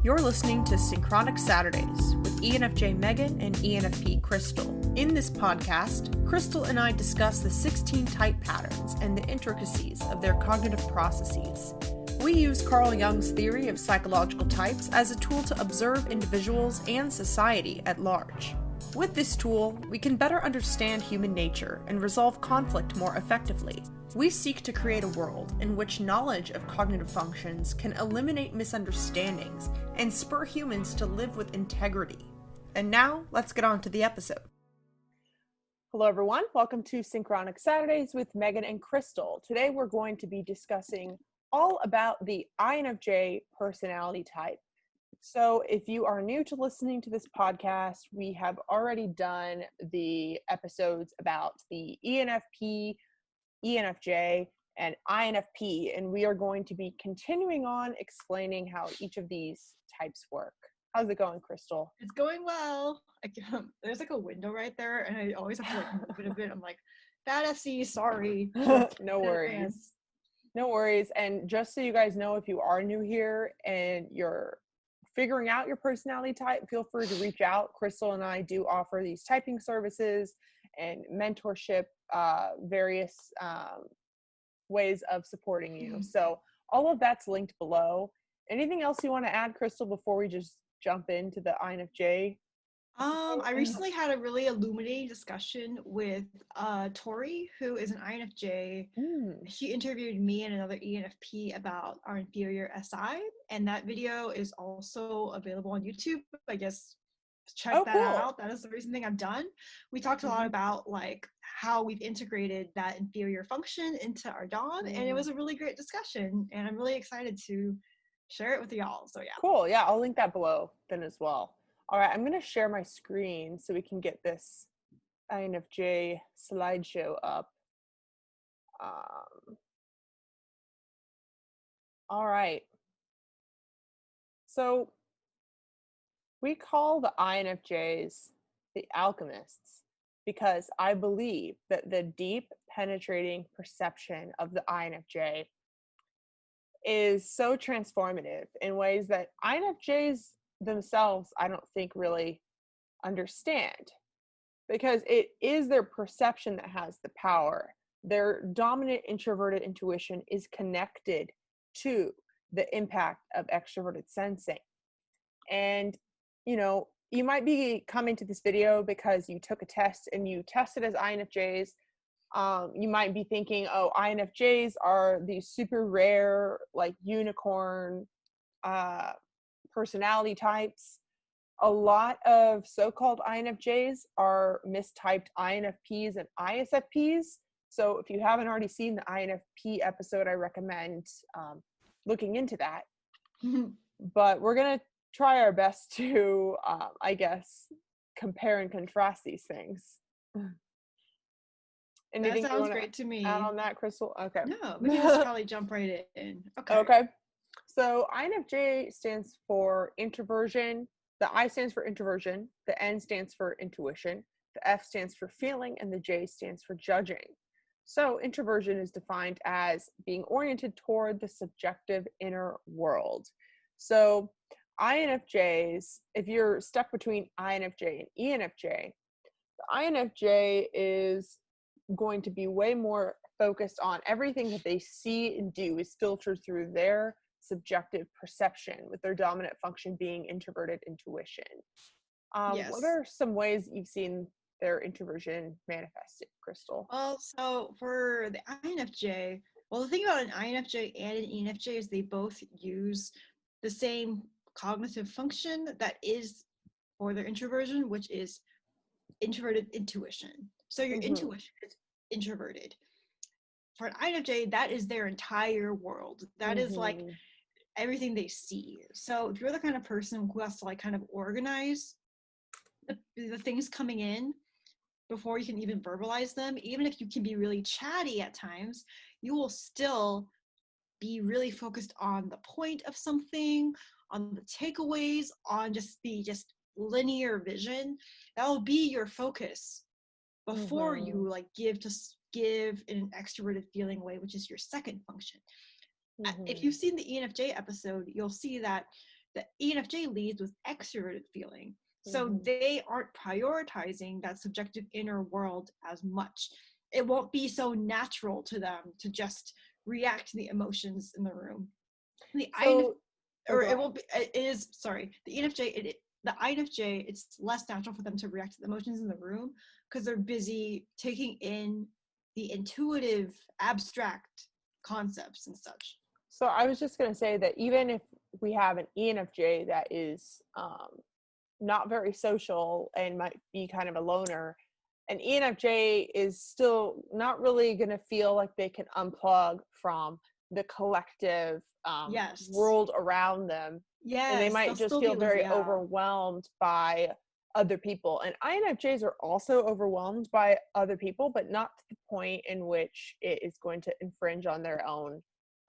You're listening to Synchronic Saturdays with ENFJ Meghan and ENFP Crystal. In this podcast, Crystal and I discuss the 16 type patterns and the intricacies of their cognitive processes. We use Carl Jung's theory of psychological types as a tool to observe individuals and society at large. With this tool, we can better understand human nature and resolve conflict more effectively. We seek to create a world in which knowledge of cognitive functions can eliminate misunderstandings and spur humans to live with integrity. And now, let's get on to the episode. Hello everyone, welcome to Synchronic Saturdays with Meghan and Crystal. Today we're going to be discussing all about the INFJ personality type. So if you are new to listening to this podcast, we have already done the episodes about the ENFP, ENFJ, and INFP, and we are going to be continuing on explaining how each of these types work. How's it going, Crystal? It's going well. There's like a window right there, and I always have to like move it a bit. I'm like, bad SE, sorry. No worries. No worries. And just so you guys know, if you are new here and you're figuring out your personality type, feel free to reach out. Crystal and I do offer these typing services and mentorship, various ways of supporting you. So all of that's linked below. Anything else you want to add, Crystal, before we just jump into the INFJ? I recently had a really illuminating discussion with Tori, who is an INFJ. She interviewed me and another ENFP about our inferior SI, and that video is also available on YouTube. I guess check that out. That is the recent thing I've done. We talked a lot about like how we've integrated that inferior function into our dawn, and it was a really great discussion, and I'm really excited to share it with y'all. So yeah. Cool. Yeah, I'll link that below then as well. All right, I'm going to share my screen so we can get this INFJ slideshow up. All right. So we call the INFJs the alchemists because I believe that the deep penetrating perception of the INFJ is so transformative in ways that INFJs themselves, I don't think, really understand, because it is their perception that has the power. Their dominant introverted intuition is connected to the impact of extroverted sensing. And, you know, you might be coming to this video because you took a test and you tested as INFJs. You might be thinking, oh, INFJs are these super rare, like unicorn personality types. A lot of so-called INFJs are mistyped INFPs and ISFPs. So if you haven't already seen the INFP episode, I recommend looking into that. But we're going to try our best to, I guess, compare and contrast these things. Anything that sounds great to me. Add on that, Crystal? Okay. No, we can just probably jump right in. Okay. So INFJ stands for introversion. The I stands for introversion. The N stands for intuition. The F stands for feeling, and the J stands for judging. So introversion is defined as being oriented toward the subjective inner world. So INFJs, if you're stuck between INFJ and ENFJ, the INFJ is going to be way more focused on everything that they see and do is filtered through their subjective perception, with their dominant function being introverted intuition. Yes. What are some ways you've seen their introversion manifested, Crystal? Well, so for the INFJ, the thing about an INFJ and an ENFJ is they both use the same cognitive function that is for their introversion, which is introverted intuition. So your intuition is introverted. For an INFJ, that is their entire world. That is like everything they see. So if you're the kind of person who has to like kind of organize the things coming in before you can even verbalize them, even if you can be really chatty at times, you will still be really focused on the point of something, on the takeaways, on just the linear vision. That will be your focus before you like give in an extroverted feeling way, which is your second function. If you've seen the ENFJ episode, you'll see that the ENFJ leads with extroverted feeling. So they aren't prioritizing that subjective inner world as much. It won't be so natural to them to just react to the emotions in the room. The So, or it won't be, it is, sorry, the ENFJ, the INFJ, it's less natural for them to react to the emotions in the room because they're busy taking in the intuitive, abstract concepts and such. So I was just going to say that even if we have an ENFJ that is not very social and might be kind of a loner, an ENFJ is still not really going to feel like they can unplug from the collective world around them. Yes, and they might just feel very overwhelmed by other people. And INFJs are also overwhelmed by other people, but not to the point in which it is going to infringe on their own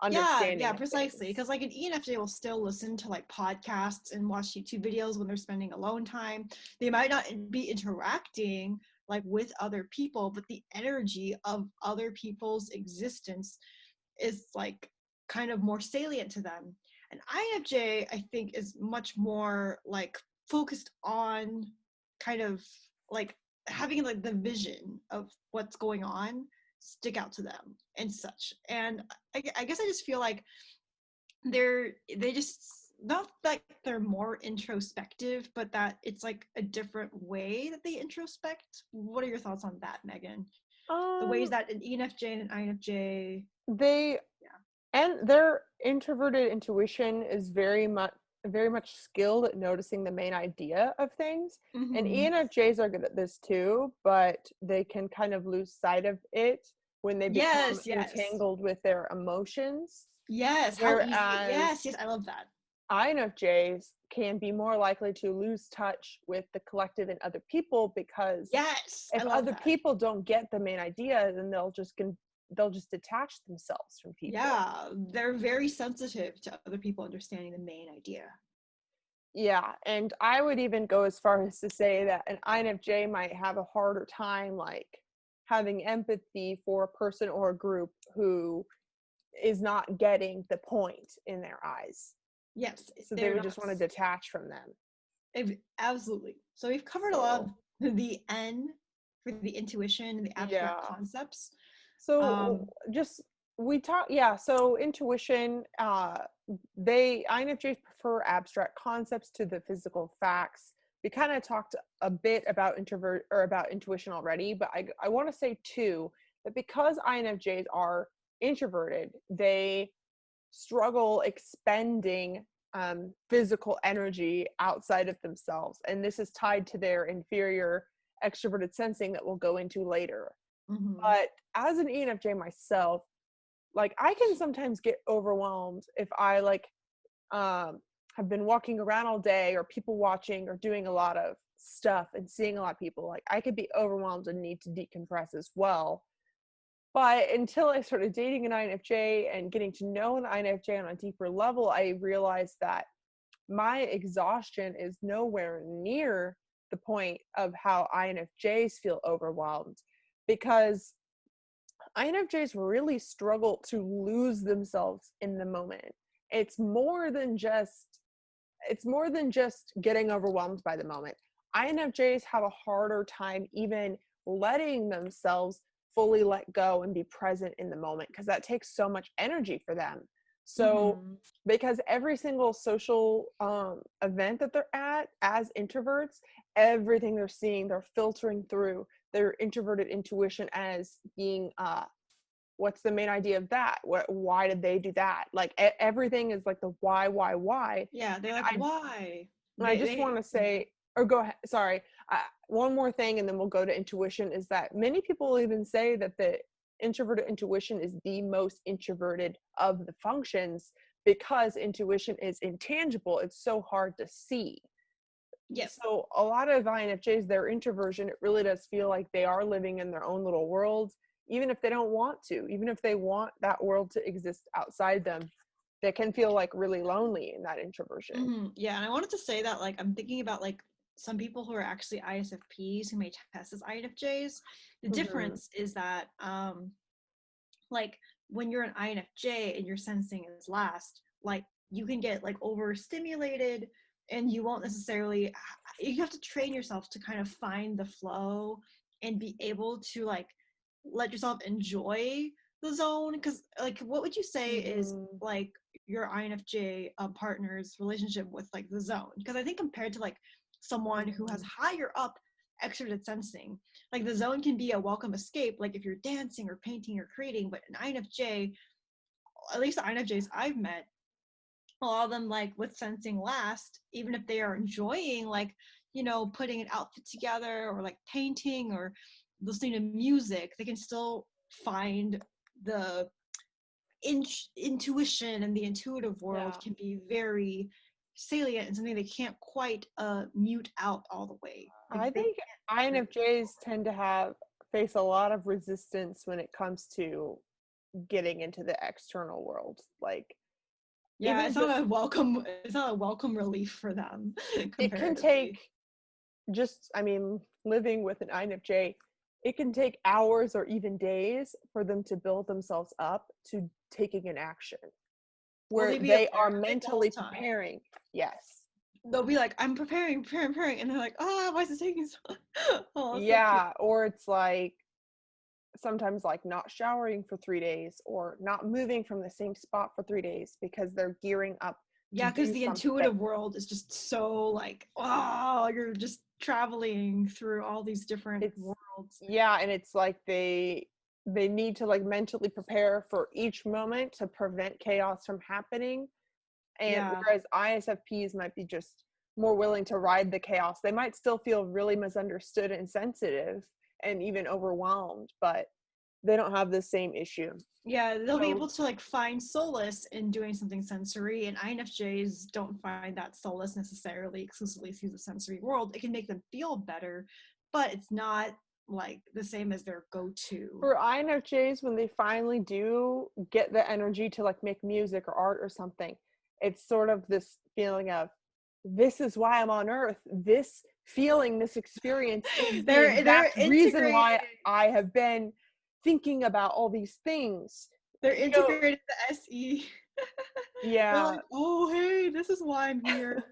understanding. Yeah, precisely. Because like an ENFJ will still listen to like podcasts and watch YouTube videos when they're spending alone time. They might not be interacting like with other people, but the energy of other people's existence is like kind of more salient to them. And INFJ, I think, is much more like focused on kind of like having like the vision of what's going on stick out to them and such. And I guess I just feel like they just, not that they're more introspective, but that it's like a different way that they introspect. What are your thoughts on that, Megan? The ways that an ENFJ and an INFJ, and their introverted intuition is very much skilled at noticing the main idea of things. And ENFJs are good at this too, but they can kind of lose sight of it when they become entangled with their emotions. Yes, yes, I love that. INFJs can be more likely to lose touch with the collective and other people because if other people don't get the main idea, then they'll just detach themselves from people. Yeah, they're very sensitive to other people understanding the main idea. Yeah, and I would even go as far as to say that an INFJ might have a harder time like having empathy for a person or a group who is not getting the point in their eyes. Yes. So they would just want to detach from them. Absolutely. So we've covered a lot of the N for the intuition and the abstract concepts. So so intuition, INFJs prefer abstract concepts to the physical facts. We kind of talked a bit about intuition already, but I want to say too that because INFJs are introverted, they struggle expending physical energy outside of themselves, and this is tied to their inferior extroverted sensing that we'll go into later. But as an ENFJ myself, like I can sometimes get overwhelmed if I like have been walking around all day or people watching or doing a lot of stuff and seeing a lot of people. Like I could be overwhelmed and need to decompress as well. But until I started dating an INFJ and getting to know an INFJ on a deeper level, I realized that my exhaustion is nowhere near the point of how INFJs feel overwhelmed, because INFJs really struggle to lose themselves in the moment. It's more than just getting overwhelmed by the moment. INFJs have a harder time even letting themselves fully let go and be present in the moment, because that takes so much energy for them. So because every single social event that they're at as introverts, everything they're seeing, they're filtering through their introverted intuition as being what's the main idea of that? Why did they do that? Like everything is like the why. Yeah, they're like, why? And I just want to say, or go ahead, sorry, one more thing and then we'll go to intuition, is that many people even say that the introverted intuition is the most introverted of the functions, because intuition is intangible. It's so hard to see. Yes. So a lot of INFJs, their introversion, it really does feel like they are living in their own little world, even if they don't want to, even if they want that world to exist outside them. They can feel like really lonely in that introversion. Yeah, and I wanted to say that like I'm thinking about like some people who are actually ISFPs who may test as INFJs. The difference is that like when you're an INFJ and your sensing is last, like you can get like overstimulated, and you won't necessarily, you have to train yourself to kind of find the flow and be able to like let yourself enjoy the zone. Because like, what would you say is like your INFJ partner's relationship with like the zone? Because I think compared to like someone who has higher up extroverted sensing, like the zone can be a welcome escape, like if you're dancing or painting or creating. But an INFJ, at least the INFJs I've met, a lot of them like with sensing last, even if they are enjoying like, you know, putting an outfit together or like painting or listening to music, they can still find the intuition, and the intuitive world can be very salient and something they can't quite mute out all the way. Like, I think INFJs tend to face a lot of resistance when it comes to getting into the external world. Like, yeah, it's not a welcome relief for them. It can take living with an INFJ, it can take hours or even days for them to build themselves up to taking an action where they are mentally preparing. Yes. They'll be like, I'm preparing, and they're like, why is it taking so long? Yeah, or it's like sometimes like not showering for 3 days or not moving from the same spot for 3 days because they're gearing up. Yeah, because the intuitive world is just so like, you're just traveling through all these different worlds. Yeah, and it's like they need to like mentally prepare for each moment to prevent chaos from happening. And whereas ISFPs might be just more willing to ride the chaos, they might still feel really misunderstood and sensitive and even overwhelmed, but they don't have the same issue. Yeah, they'll be able to like find solace in doing something sensory, and INFJs don't find that solace necessarily exclusively through the sensory world. It can make them feel better, but it's not like the same as their go-to. For INFJs, when they finally do get the energy to like make music or art or something, it's sort of this feeling of, this is why I'm on earth. This feeling, this experience is the exact reason why I have been thinking about all these things. They're integrated the SE. Yeah. Like, oh, hey, this is why I'm here.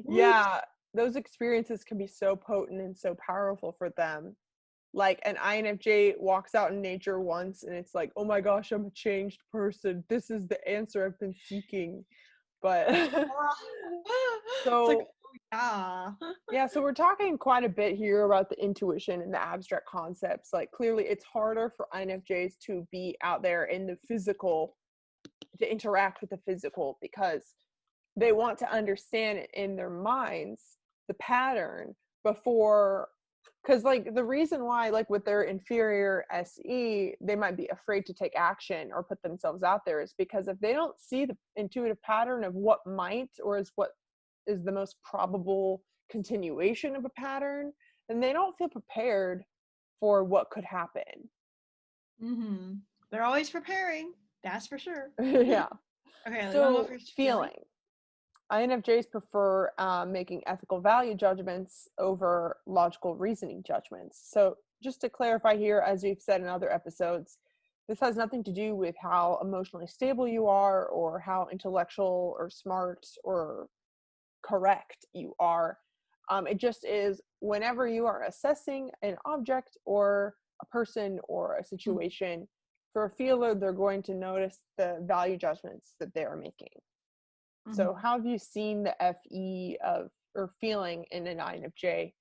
Yeah, those experiences can be so potent and so powerful for them. Like an INFJ walks out in nature once and it's like, oh my gosh, I'm a changed person. This is the answer I've been seeking. But so yeah, so we're talking quite a bit here about the intuition and the abstract concepts. Like clearly it's harder for INFJs to be out there in the physical, to interact with the physical, because they want to understand it in their minds, the pattern, before, because like the reason why like with their inferior SE they might be afraid to take action or put themselves out there is because if they don't see the intuitive pattern of what might or is what is the most probable continuation of a pattern, then they don't feel prepared for what could happen. They're always preparing, that's for sure. Yeah. Okay, so feeling. INFJs prefer making ethical value judgments over logical reasoning judgments. So just to clarify here, as we've said in other episodes, this has nothing to do with how emotionally stable you are or how intellectual or smart or correct you are. It just is whenever you are assessing an object or a person or a situation, for a feeler, they're going to notice the value judgments that they are making. So how have you seen the FE of or feeling in an INFJ?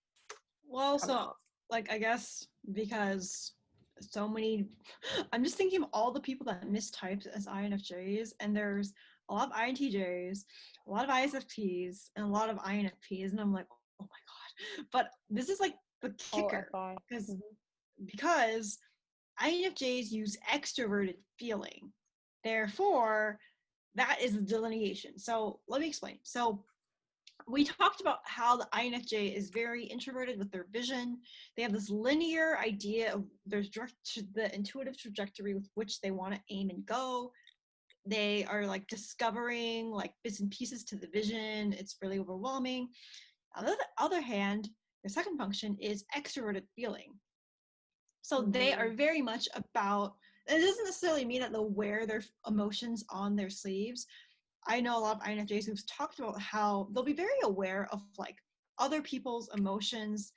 Well, so like I guess because so many, I'm just thinking of all the people that mistyped as INFJs, and there's a lot of INTJs, a lot of ISFPs, and a lot of INFPs, and I'm like, oh my god. But this is like the kicker, because INFJs use extroverted feeling. Therefore, that is the delineation. So let me explain. So we talked about how the INFJ is very introverted with their vision. They have this linear idea of the intuitive trajectory with which they want to aim and go. They are like discovering like bits and pieces to the vision. It's really overwhelming. On the other hand, their second function is extroverted feeling. So they are very much about, it doesn't necessarily mean that they'll wear their emotions on their sleeves, I know a lot of INFJs who've talked about how they'll be very aware of like other people's emotions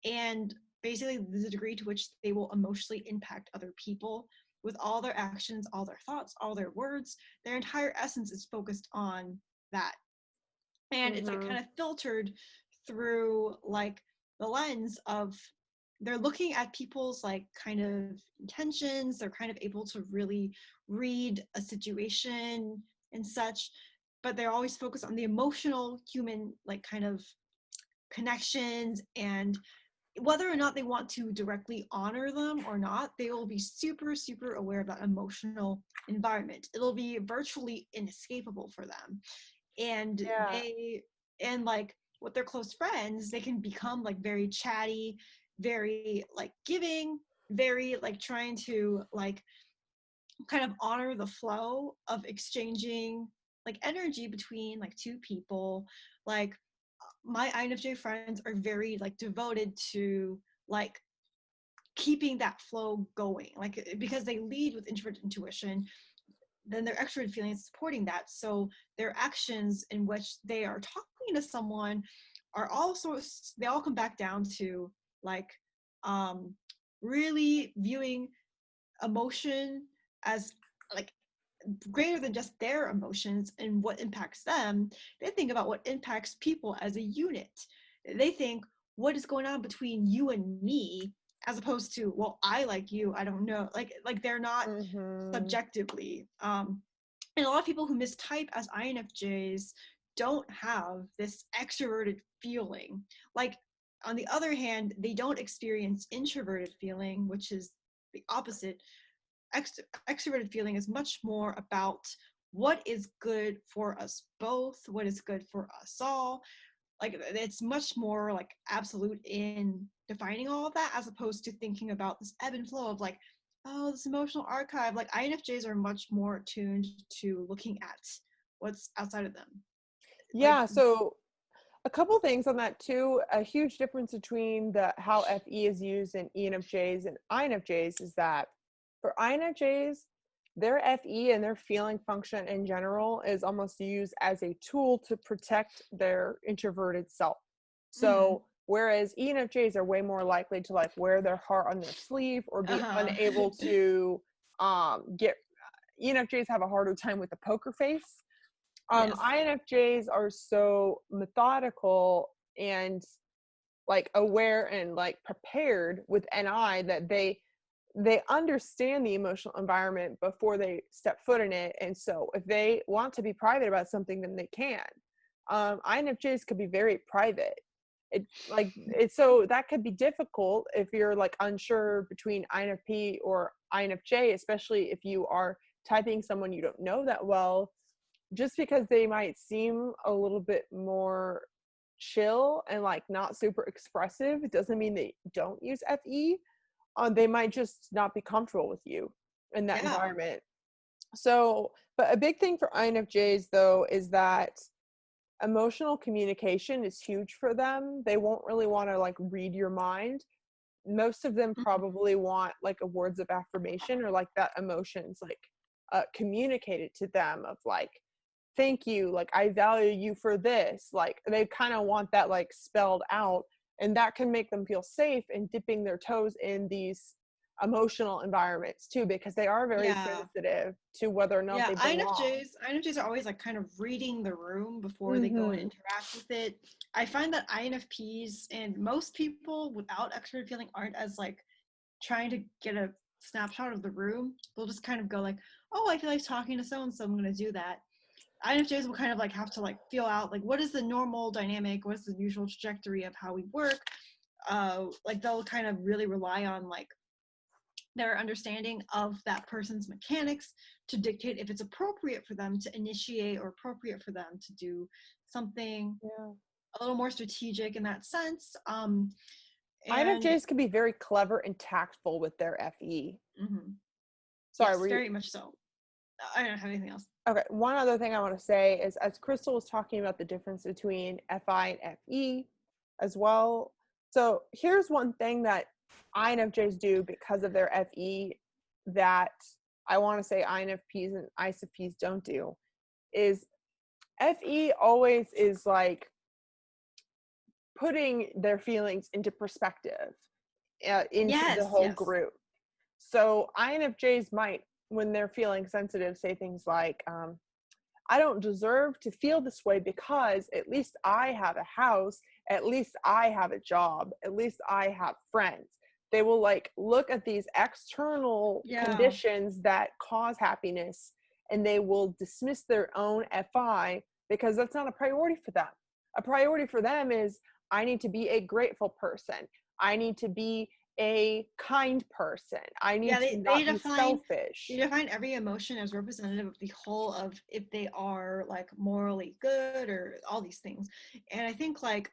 and basically the degree to which they will emotionally impact other people with all their actions, all their thoughts, all their words. Their entire essence is focused on that. And it's like kind of filtered through like the lens of they're looking at people's like kind of intentions. They're kind of able to really read a situation and such, but they're always focused on the emotional human like kind of connections, and whether or not they want to directly honor them or not, they will be super, super aware of that emotional environment. It'll be virtually inescapable for them. And Yeah. and like with their close friends, they can become like very chatty, very like giving, very like trying to like kind of honor the flow of exchanging like energy between like two people. Like my INFJ friends are very like devoted to like keeping that flow going, like because they lead with introverted intuition, then their extroverted feeling is supporting that. So their actions in which they are talking to someone are also, they all come back down to like really viewing emotion as like greater than just their emotions and what impacts them. They think about what impacts people as a unit. They think, what is going on between you and me, as opposed to, well, I like you, I don't know. Like they're not subjectively. And a lot of people who mistype as INFJs don't have this extroverted feeling. Like on the other hand, they don't experience introverted feeling, which is the opposite. Extroverted feeling is much more about what is good for us both, what is good for us all. Like it's much more like absolute in defining all of that, as opposed to thinking about this ebb and flow of like, oh, this emotional archive. Like INFJs are much more attuned to looking at what's outside of them. Yeah, Like, so a couple things on that too. A huge difference between the how FE is used in ENFJs and INFJs is that for INFJs, their FE and their feeling function in general is almost used as a tool to protect their introverted self. So whereas ENFJs are way more likely to like wear their heart on their sleeve or be unable to get, ENFJs have a harder time with the poker face. Yes. INFJs are so methodical and like aware and like prepared with NI that they understand the emotional environment before they step foot in it. And so if they want to be private about something, then they can. INFJs could be very private. So that could be difficult if you're like unsure between INFP or INFJ, especially if you are typing someone you don't know that well. Just because they might seem a little bit more chill and like not super expressive, it doesn't mean they don't use FE. They might just not be comfortable with you in that environment. So, but a big thing for INFJs though is that emotional communication is huge for them. They won't really want to like read your mind. Most of them probably want like a words of affirmation or like that emotions like communicated to them of like, thank you, like I value you for this. Like they kind of want that like spelled out, and that can make them feel safe in dipping their toes in these emotional environments too, because they are very sensitive to whether or not they belong. INFJs are always like kind of reading the room before they go and interact with it. I find that INFPs and most people without extroverted feeling aren't as like trying to get a snapshot of the room. They'll just kind of go like, oh, I feel like talking to so and so, I'm gonna do that. INFJs will kind of like have to like feel out like what is the normal dynamic, what's the usual trajectory of how we work. Like they'll kind of really rely on like their understanding of that person's mechanics to dictate if it's appropriate for them to initiate or appropriate for them to do something a little more strategic in that sense. INFJs can be very clever and tactful with their FE. Sorry, yes, very much so. I don't have anything else. Okay, one other thing I want to say is, as Crystal was talking about the difference between FI and FE as well. So here's one thing that INFJs do because of their FE that I want to say INFPs and ISFPs don't do, is FE always is like putting their feelings into perspective into the Yes, whole yes. group. So INFJs might, when they're feeling sensitive, say things like, I don't deserve to feel this way because at least I have a house, at least I have a job, at least I have friends. They will like look at these external conditions that cause happiness, and they will dismiss their own FI because that's not a priority for them. A priority for them is, I need to be a grateful person. I need to be a kind person. I need to not be selfish. They define every emotion as representative of the whole of if they are like morally good or all these things. And I think like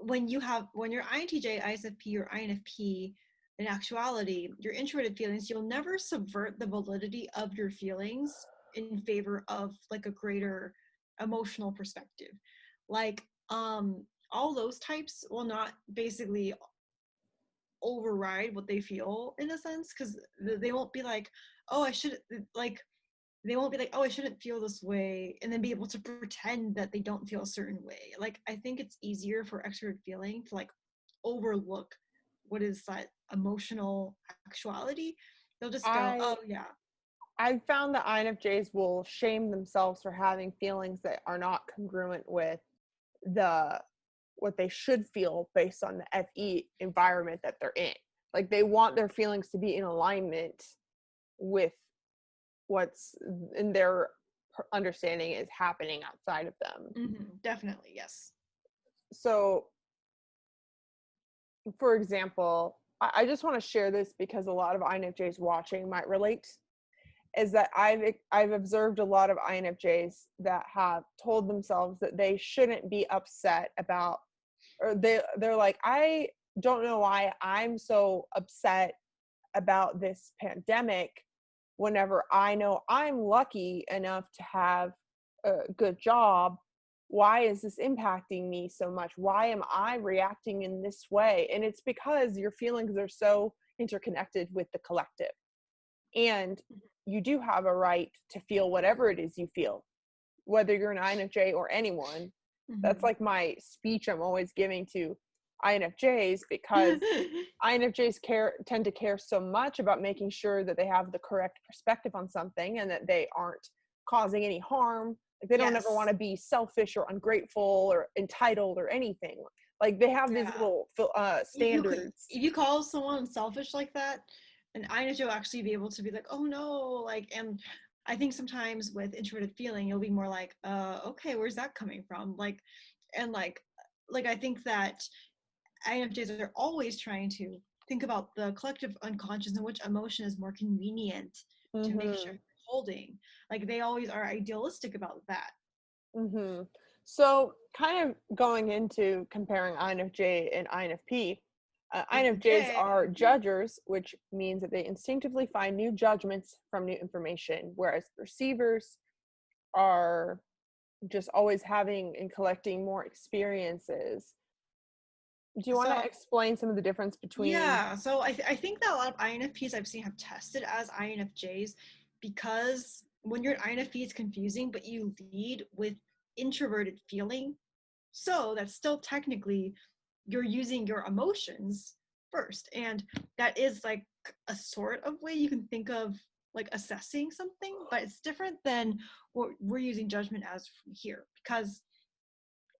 when you're INTJ, ISFP, or INFP, in actuality, your introverted feelings, you'll never subvert the validity of your feelings in favor of like a greater emotional perspective. Like all those types will not basically override what they feel in a sense, because they won't be like, oh, I should like they won't be like, oh, I shouldn't feel this way, and then be able to pretend that they don't feel a certain way. Like, I think it's easier for extroverted feeling to like overlook what is that emotional actuality. They'll just go, oh yeah. I've found that INFJs will shame themselves for having feelings that are not congruent with what they should feel based on the FE environment that they're in. Like, they want their feelings to be in alignment with what's in their understanding is happening outside of them. Mm-hmm, definitely, yes. So, for example, I just want to share this because a lot of INFJs watching might relate, is that I've observed a lot of INFJs that have told themselves that they shouldn't be upset about, or they're like, I don't know why I'm so upset about this pandemic whenever I know I'm lucky enough to have a good job. Why is this impacting me so much? Why am I reacting in this way? And it's because your feelings are so interconnected with the collective. And you do have a right to feel whatever it is you feel, whether you're an INFJ or anyone. Mm-hmm. That's like my speech I'm always giving to INFJs, because INFJs tend to care so much about making sure that they have the correct perspective on something and that they aren't causing any harm. Like, they don't ever want to be selfish or ungrateful or entitled or anything. Like, they have these little standards. If you call someone selfish like that, an INFJ will actually be able to be like, oh no, like, and I think sometimes with introverted feeling, you'll be more like, okay, where's that coming from? Like, and like I think that INFJs are always trying to think about the collective unconscious and which emotion is more convenient to make sure you're holding. Like, they always are idealistic about that. Mm-hmm. So, kind of going into comparing INFJ and INFP, INFJs are judgers, which means that they instinctively find new judgments from new information, whereas perceivers are just always having and collecting more experiences. Do you want to explain some of the difference between? Yeah, so I think that a lot of INFPs I've seen have tested as INFJs, because when you're an INFP, it's confusing, but you lead with introverted feeling. So that's still technically you're using your emotions first. And that is like a sort of way you can think of like assessing something, but it's different than what we're using judgment as here, because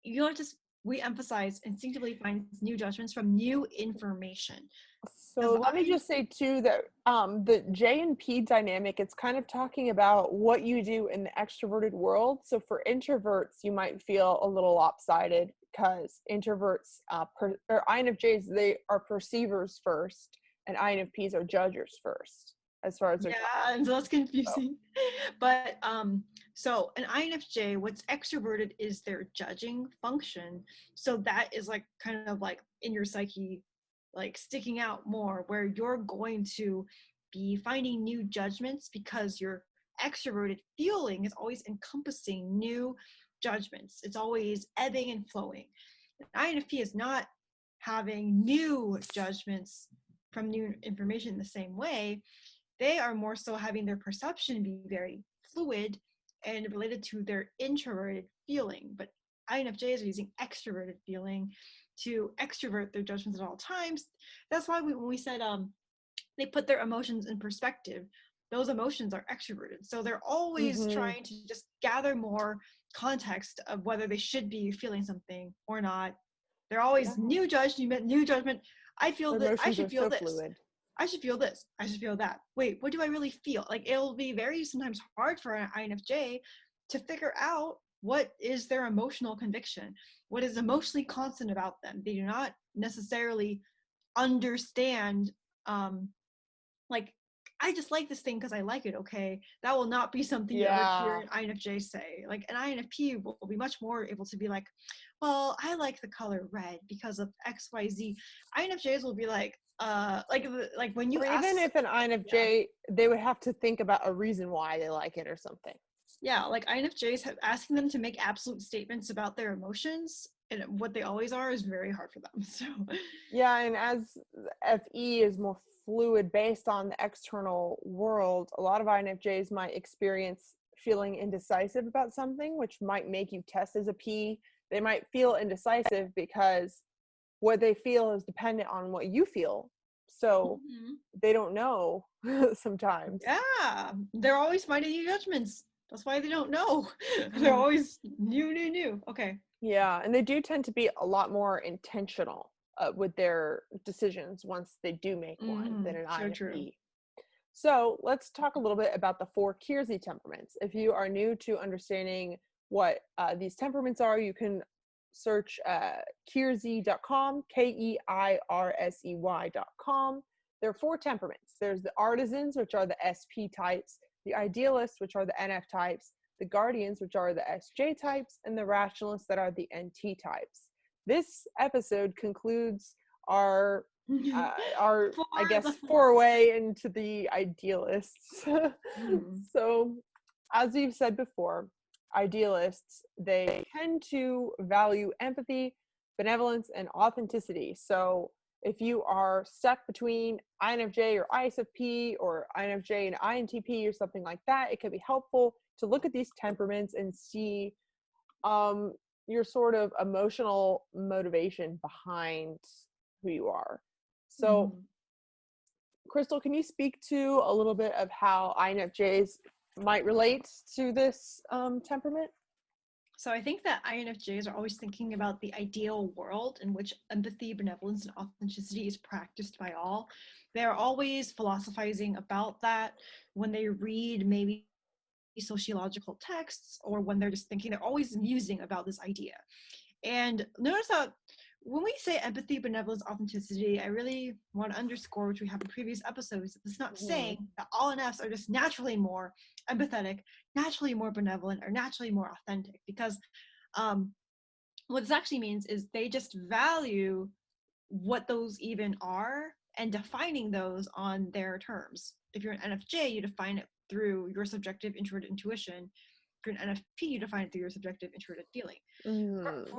you don't just re-emphasize instinctively finds new judgments from new information. So let me just say too that the J and P dynamic, it's kind of talking about what you do in the extroverted world. So for introverts, you might feel a little lopsided because introverts or INFJs, they are perceivers first, and INFPs are judgers first, as far as and so that's confusing. But so an INFJ, what's extroverted is their judging function. So that is like kind of like in your psyche, like sticking out more, where you're going to be finding new judgments because your extroverted feeling is always encompassing new judgments. It's always ebbing and flowing. An INFP is not having new judgments from new information in the same way. They are more so having their perception be very fluid and related to their introverted feeling. But INFJs are using extroverted feeling to extrovert their judgments at all times. That's why when we said they put their emotions in perspective, those emotions are extroverted. So they're always trying to just gather more context of whether they should be feeling something or not. They're always new judgment. I feel that I should feel this. Fluid. I should feel this. I should feel that. Wait, what do I really feel? Like, it'll be very sometimes hard for an INFJ to figure out what is their emotional conviction, what is emotionally constant about them. They do not necessarily understand, like, I just like this thing because I like it, okay? That will not be something you ever hear an INFJ say. Like, an INFP will be much more able to be like, well, I like the color red because of XYZ. INFJs will be like when you or ask, even if an INFJ, they would have to think about a reason why they like it or something. Yeah, like INFJs asking them to make absolute statements about their emotions and what they always are is very hard for them. So yeah, and as FE is more fluid based on the external world, a lot of INFJs might experience feeling indecisive about something, which might make you test as a P. They might feel indecisive because what they feel is dependent on what you feel. So they don't know sometimes. yeah, they're always finding new judgments. That's why they don't know. They're always new. Okay. Yeah, and they do tend to be a lot more intentional with their decisions once they do make one than an INFP. True. So let's talk a little bit about the 4 Keirsey temperaments. If you are new to understanding what these temperaments are, you can search Keirsey.com, KEIRSEY.com. There are 4 temperaments. There's the artisans, which are the SP types, the idealists, which are the NF types, the guardians, which are the SJ types, and the rationalists that are the NT types. This episode concludes our I guess foray into the idealists. So as we've said before, idealists, they tend to value empathy, benevolence, and authenticity. So if you are stuck between INFJ or ISFP or INFJ and INTP or something like that, it can be helpful to look at these temperaments and see your sort of emotional motivation behind who you are. So Crystal, can you speak to a little bit of how INFJs might relate to this temperament? So I think that INFJs are always thinking about the ideal world in which empathy, benevolence, and authenticity is practiced by all. They're always philosophizing about that when they read maybe sociological texts or when they're just thinking, they're always musing about this idea. And notice that when we say empathy, benevolence, authenticity, I really want to underscore, which we have in previous epissodes, it's not saying that all NFs are just naturally more empathetic, naturally more benevolent, or naturally more authentic, because what this actually means is they just value what those even are and defining those on their terms. If you're an NFJ, you define it through your subjective introverted intuition. If you're an NFP, you define it through your subjective introverted feeling.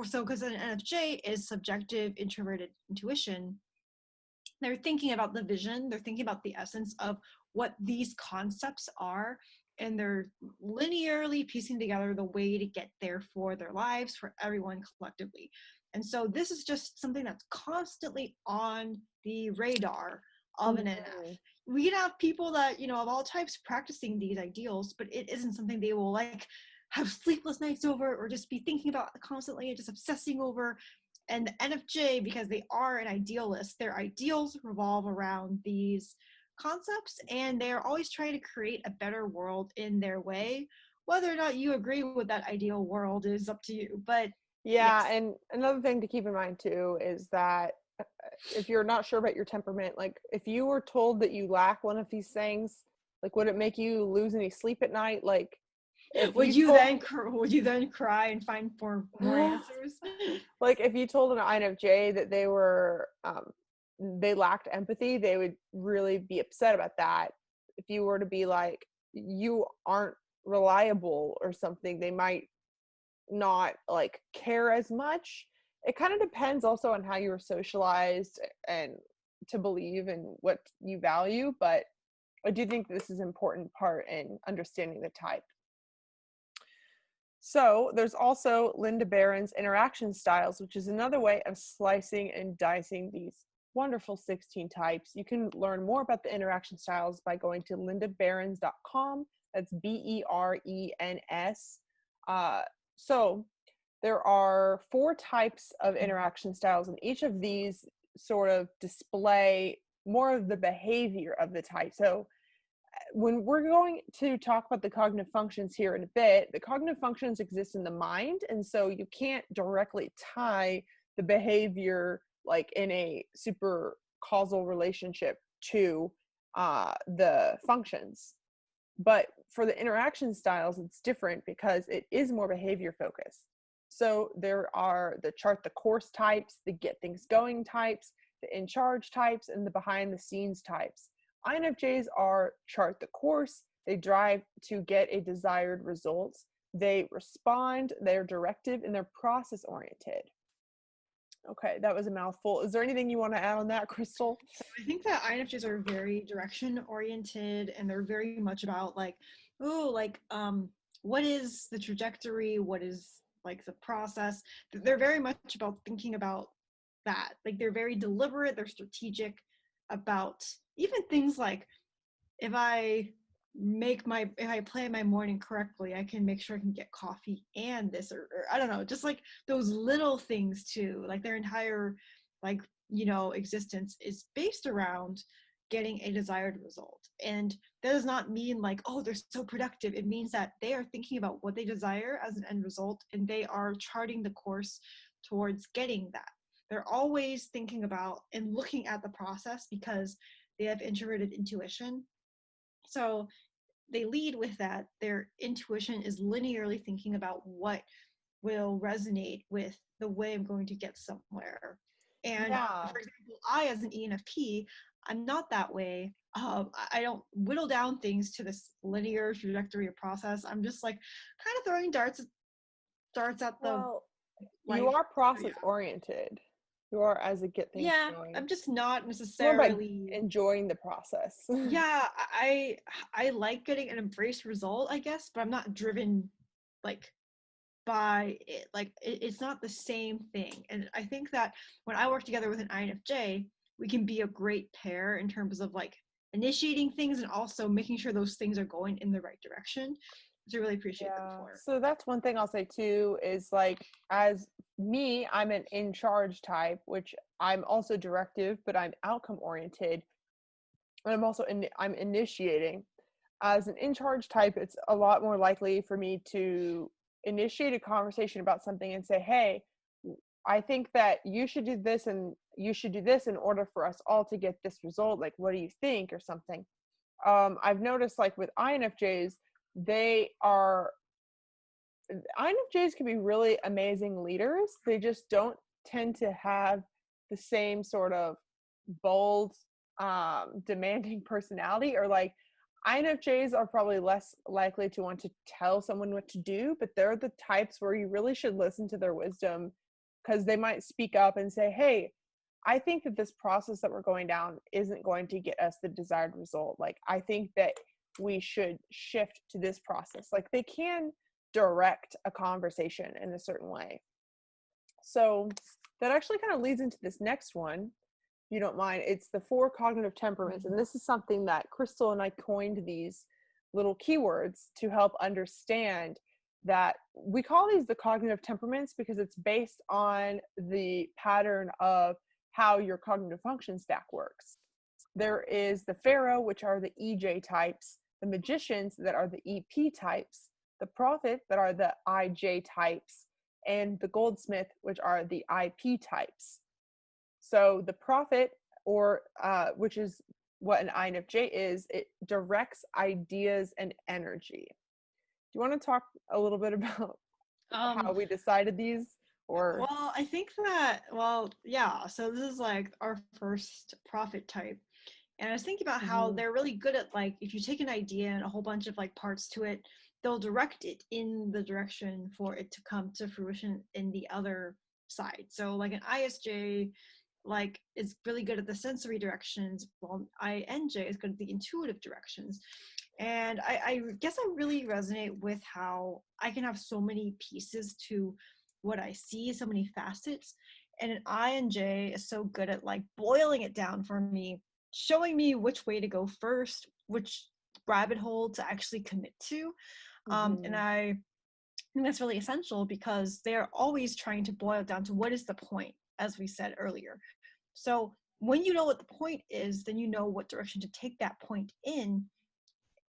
So because an NFJ is subjective introverted intuition, they're thinking about the vision, they're thinking about the essence of what these concepts are, and they're linearly piecing together the way to get there for their lives, for everyone collectively. And so this is just something that's constantly on the radar of an NF. We can have people that, of all types practicing these ideals, but it isn't something they will like have sleepless nights over or just be thinking about constantly and just obsessing over. And the NFJ, because they are an idealist, their ideals revolve around these concepts, and they're always trying to create a better world in their way. Whether or not you agree with that ideal world is up to you. But yeah, and another thing to keep in mind too is that if you're not sure about your temperament, like if you were told that you lack one of these things, like would it make you lose any sleep at night? Like would you then cry and find for more answers? Like if you told an INFJ that they were they lacked empathy, they would really be upset about that. If you were to be like, you aren't reliable or something, they might not like care as much. It kind of depends also on how you were socialized and to believe in what you value, but I do think this is an important part in understanding the type. So there's also Linda Barron's interaction styles, which is another way of slicing and dicing these wonderful 16 types. You can learn more about the interaction styles by going to lindabarons.com. That's BERENS. So there are 4 types of interaction styles, and each of these sort of display more of the behavior of the type. So when we're going to talk about the cognitive functions here in a bit, the cognitive functions exist in the mind, and so you can't directly tie the behavior like in a super causal relationship to the functions. But for the interaction styles, it's different because it is more behavior focused. So there are the chart the course types, the get things going types, the in charge types, and the behind the scenes types. INFJs are chart the course. They drive to get a desired result. They respond, they're directive, and they're process oriented. Okay, that was a mouthful. Is there anything you want to add on that, Crystal? So I think that INFJs are very direction oriented, and they're very much about like, what is the trajectory? What is like the process? They're very much about thinking about that. Like they're very deliberate, they're strategic about even things like if I plan my morning correctly, I can make sure I can get coffee and this, or I don't know, just like those little things too. Like their entire existence is based around getting a desired result. And that does not mean like, oh, they're so productive. It means that they are thinking about what they desire as an end result, and they are charting the course towards getting that. They're always thinking about and looking at the process because they have introverted intuition. So they lead with that. Their intuition is linearly thinking about what will resonate with the way I'm going to get somewhere. And for example, I, as an ENFP, I'm not that way. I don't whittle down things to this linear trajectory or process. I'm just like kind of throwing darts at the. You are process oriented. You are as a get things going. I'm just not necessarily enjoying the process. Yeah, I like getting an embraced result, I guess, but I'm not driven like by it. Like it's not the same thing. And I think that when I work together with an INFJ, we can be a great pair in terms of like initiating things and also making sure those things are going in the right direction, which I really appreciate them for. So that's one thing I'll say too, is like, as me, I'm an in charge type, which I'm also directive, but I'm outcome oriented. And I'm also I'm initiating. As an in charge type, it's a lot more likely for me to initiate a conversation about something and say, hey, I think that you should do this and you should do this in order for us all to get this result. Like, what do you think, or something? I've noticed like with INFJs, INFJs can be really amazing leaders. They just don't tend to have the same sort of bold, demanding personality, or like INFJs are probably less likely to want to tell someone what to do, but they're the types where you really should listen to their wisdom, because they might speak up and say, hey, I think that this process that we're going down isn't going to get us the desired result. Like, I think that we should shift to this process. Like, they can direct a conversation in a certain way. So that actually kind of leads into this next one, if you don't mind. It's the 4 cognitive temperaments. And this is something that Crystal and I coined, these little keywords to help understand that we call these the cognitive temperaments because it's based on the pattern of how your cognitive function stack works. There is the Pharaoh, which are the EJ types, the Magicians that are the EP types, the Prophet that are the IJ types, and the Goldsmith, which are the IP types. So the Prophet, or which is what an INFJ is, it directs ideas and energy. Do you want to talk a little bit about how we decided these? Or well, I think that, so this is like our first Prophet type. And I was thinking about how they're really good at, like, if you take an idea and a whole bunch of like parts to it, they'll direct it in the direction for it to come to fruition in the other side. So like an ISJ, like, is really good at the sensory directions, while INJ is good at the intuitive directions. And I guess I really resonate with how I can have so many pieces to what I see, so many facets. And an INJ is so good at like boiling it down for me, showing me which way to go first, which rabbit hole to actually commit to. And I think that's really essential because they're always trying to boil it down to what is the point, as we said earlier. So when you know what the point is, then you know what direction to take that point in.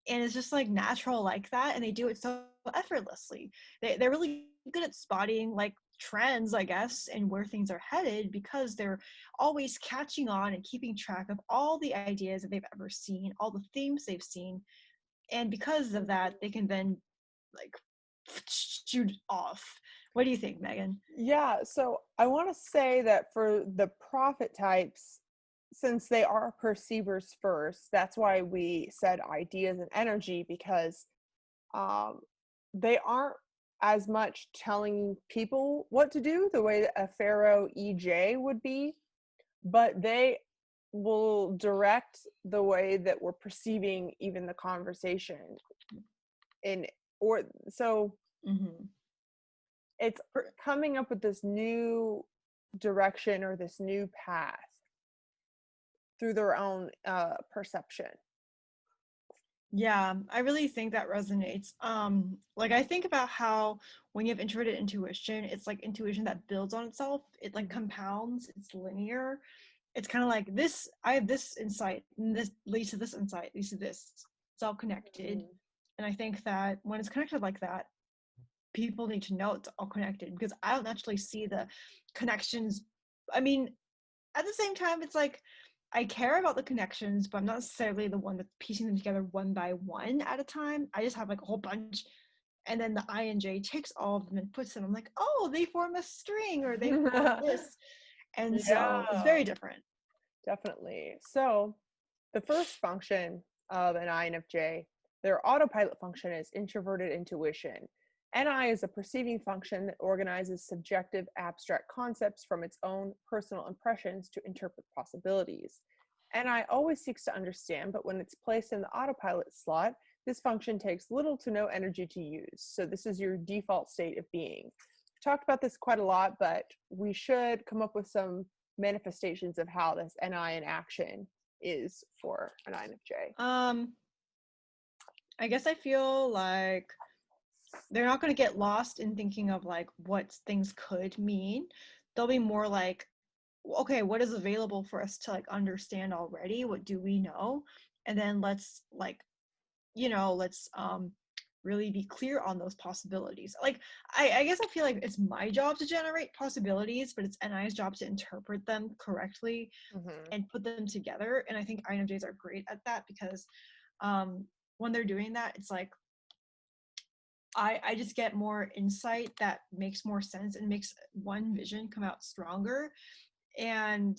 And it's just like natural like that. And they do it so effortlessly. They're really good at spotting like trends, I guess, and where things are headed because they're always catching on and keeping track of all the ideas that they've ever seen, all the themes they've seen. And because of that, they can then like shoot off. What do you think, Megan? Yeah, so I want to say that for the prophet types, since they are perceivers first, that's why we said ideas and energy, because they aren't as much telling people what to do the way that a Pharaoh EJ would be, but they will direct the way that we're perceiving even the conversation. It's coming up with this new direction or this new path through their own perception. Yeah, I really think that resonates. Like I think about how when you have introverted intuition, it's like intuition that builds on itself. It like compounds, it's linear. It's kind of like this, I have this insight, and this leads to this insight, leads to this. It's all connected. And I think that when it's connected like that, people need to know it's all connected because I don't actually see the connections. I mean, at the same time, it's like I care about the connections, but I'm not necessarily the one that's piecing them together one by one at a time. I just have like a whole bunch. And then the INJ takes all of them and puts them. I'm like, oh, they form a string or they form this. And so it's very different. Definitely. So the first function of an INFJ, their autopilot function is introverted intuition. NI is a perceiving function that organizes subjective abstract concepts from its own personal impressions to interpret possibilities. NI always seeks to understand, but when it's placed in the autopilot slot, this function takes little to no energy to use. So this is your default state of being. We've talked about this quite a lot, but we should come up with some manifestations of how this NI in action is for an INFJ. I guess I feel like they're not going to get lost in thinking of like what things could mean. They'll be more like, okay, what is available for us to like understand already? What do we know? And then let's like, let's really be clear on those possibilities. Like, I guess I feel like it's my job to generate possibilities, but it's NI's job to interpret them correctly and put them together. And I think INFJs are great at that because when they're doing that, it's like, I just get more insight that makes more sense and makes one vision come out stronger. And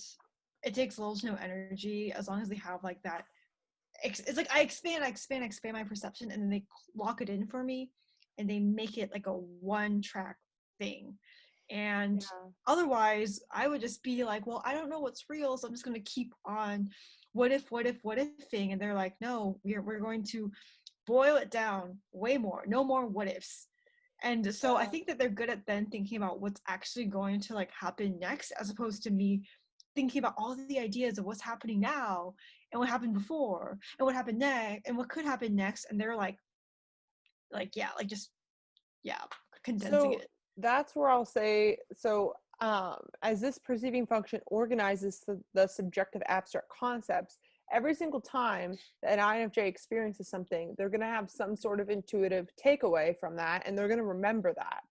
it takes little to no energy as long as they have like that. It's like I expand my perception, and then they lock it in for me and they make it like a one track thing. And otherwise I would just be like, well, I don't know what's real, so I'm just going to keep on what ifing. And they're like, no, we're going to boil it down way more, no more what ifs. And so I think that they're good at then thinking about what's actually going to like happen next, as opposed to me thinking about all of the ideas of what's happening now and what happened before and what happened next and what could happen next. And they're condensing it. That's where I'll say, as this perceiving function organizes the subjective abstract concepts, every single time that an INFJ experiences something, they're going to have some sort of intuitive takeaway from that, and they're going to remember that.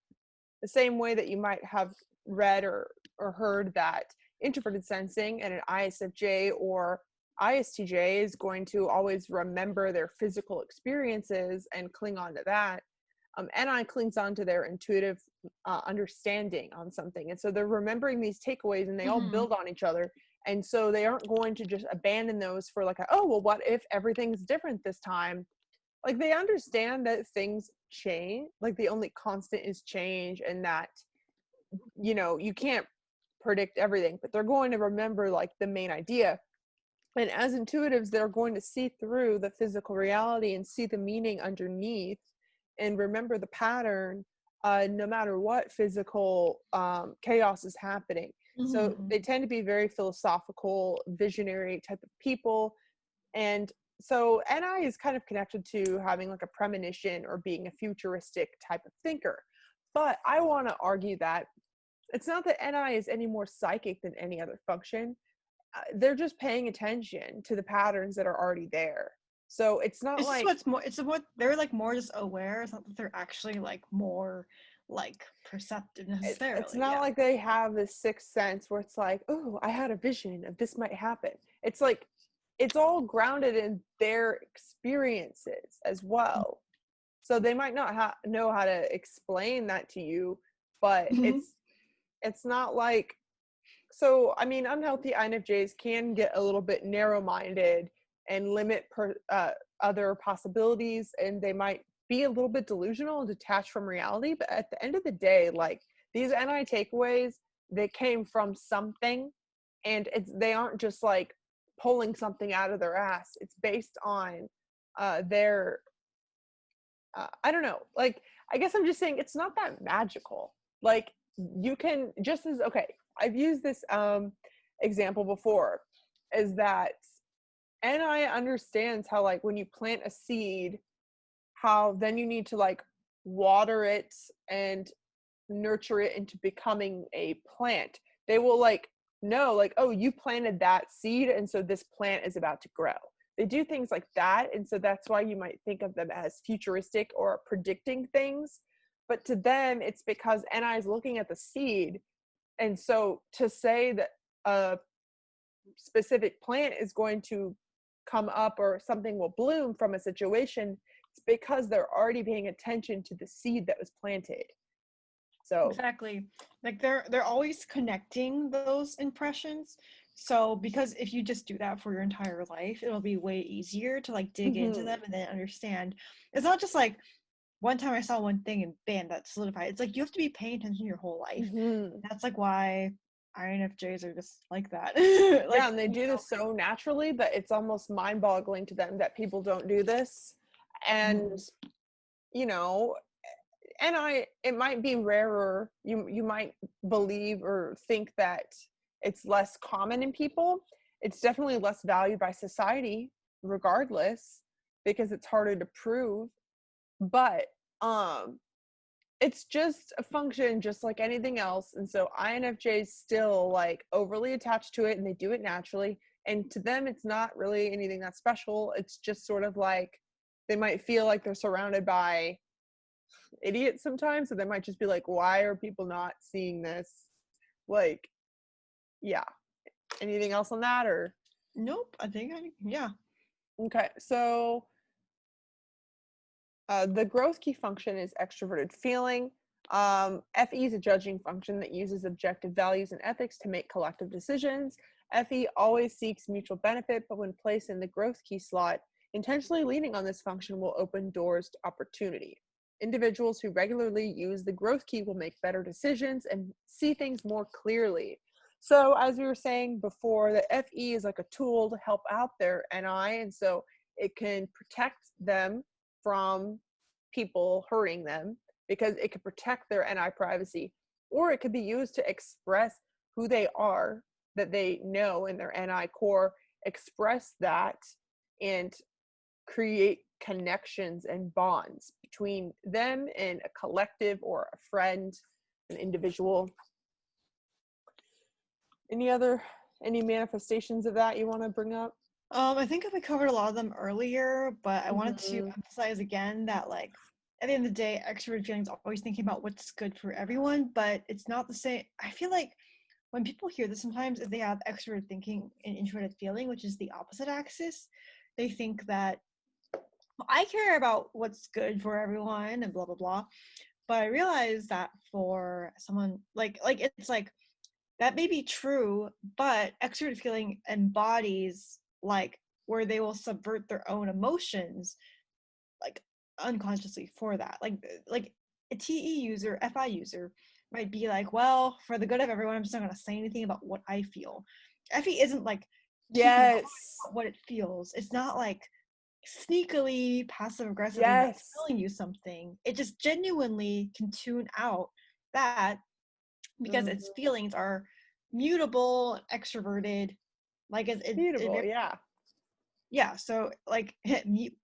The same way that you might have read or heard that introverted sensing and an ISFJ or ISTJ is going to always remember their physical experiences and cling on to that. NI clings on to their intuitive understanding on something. And so they're remembering these takeaways, and they all build on each other. And so they aren't going to just abandon those for like, what if everything's different this time? Like, they understand that things change. Like, the only constant is change, and that, you can't predict everything, but they're going to remember like the main idea. And as intuitives, they're going to see through the physical reality and see the meaning underneath and remember the pattern, no matter what physical chaos is happening. So Mhm. they tend to be very philosophical, visionary type of people. And so NI is kind of connected to having like a premonition or being a futuristic type of thinker. But I want to argue that it's not that NI is any more psychic than any other function. They're just paying attention to the patterns that are already there. So it's not It's just like what's more. It's what they're like more just aware. It's not that they're actually like more like perceptive it's necessarily. not Yeah. like they have this sixth sense where it's like, oh, I had a vision of this might happen. It's like it's all grounded in their experiences as well. So they might not know how to explain that to you, but Mhm. it's not like, so I mean, unhealthy INFJs can get a little bit narrow-minded and limit other possibilities, and they might be a little bit delusional and detached from reality. But at the end of the day, like these NI takeaways, they came from something, and they aren't just like pulling something out of their ass. It's based on their I don't know. Like, I guess I'm just saying it's not that magical. Like, you can just as okay. I've used this example before, is that NI understands how like when you plant a seed, how then you need to like water it and nurture it into becoming a plant. They will like know like, oh, you planted that seed and so this plant is about to grow. They do things like that, and so that's why you might think of them as futuristic or predicting things. But to them it's because NI is looking at the seed, and so to say that a specific plant is going to come up or something will bloom from a situation, it's because they're already paying attention to the seed that was planted. So Exactly. Like they're always connecting those impressions. So because if you just do that for your entire life, it'll be way easier to like dig into them mhm, and then understand. It's not just like one time I saw one thing and bam, that solidified. It's like you have to be paying attention your whole life. mhm. That's like why INFJs are just like that. Yeah, Like, and they you do know. this so naturally that it's almost mind-boggling to them that people don't do this. And Mhm. you know, and it might be rarer. You might believe or think that it's less common in people. It's definitely less valued by society regardless, because it's harder to prove. But it's just a function just like anything else. And so INFJs still like overly attached to it, and they do it naturally. And to them, it's not really anything that special. It's just sort of like they might feel like they're surrounded by idiots sometimes. So they might just be like, why are people not seeing this? Like, yeah. Anything else on that? Or, Nope, yeah. okay. So the growth key function is extroverted feeling. FE is a judging function that uses objective values and ethics to make collective decisions. FE always seeks mutual benefit, but when placed in the growth key slot, intentionally leaning on this function will open doors to opportunity. Individuals who regularly use the growth key will make better decisions and see things more clearly. So, as we were saying before, the FE is like a tool to help out their NI, and so it can protect them from people hurting them because it could protect their NI privacy, or it could be used to express who they are, that they know in their NI core, express that and create connections and bonds between them and a collective or a friend, an individual. Any manifestations of that you want to bring up? I think we covered a lot of them earlier, but I wanted to Mm-hmm. emphasize again that, like, at the end of the day, extroverted feelings always thinking about what's good for everyone, but it's not the same. I feel like when people hear this sometimes, if they have extroverted thinking and introverted feeling, which is the opposite axis, they think that "Well, I care about what's good for everyone and blah blah blah." But I realize that for someone like it's like that may be true, but extroverted feeling embodies like where they will subvert their own emotions, like unconsciously for that. Like a TE user, FI user might be like, well, for the good of everyone, I'm just not gonna say anything about what I feel. FE isn't like Yes. what it feels. It's not like sneakily passive aggressively not Yes. telling you something. It just genuinely can tune out that because its feelings are mutable, extroverted, like Beautiful, yeah. yeah. So like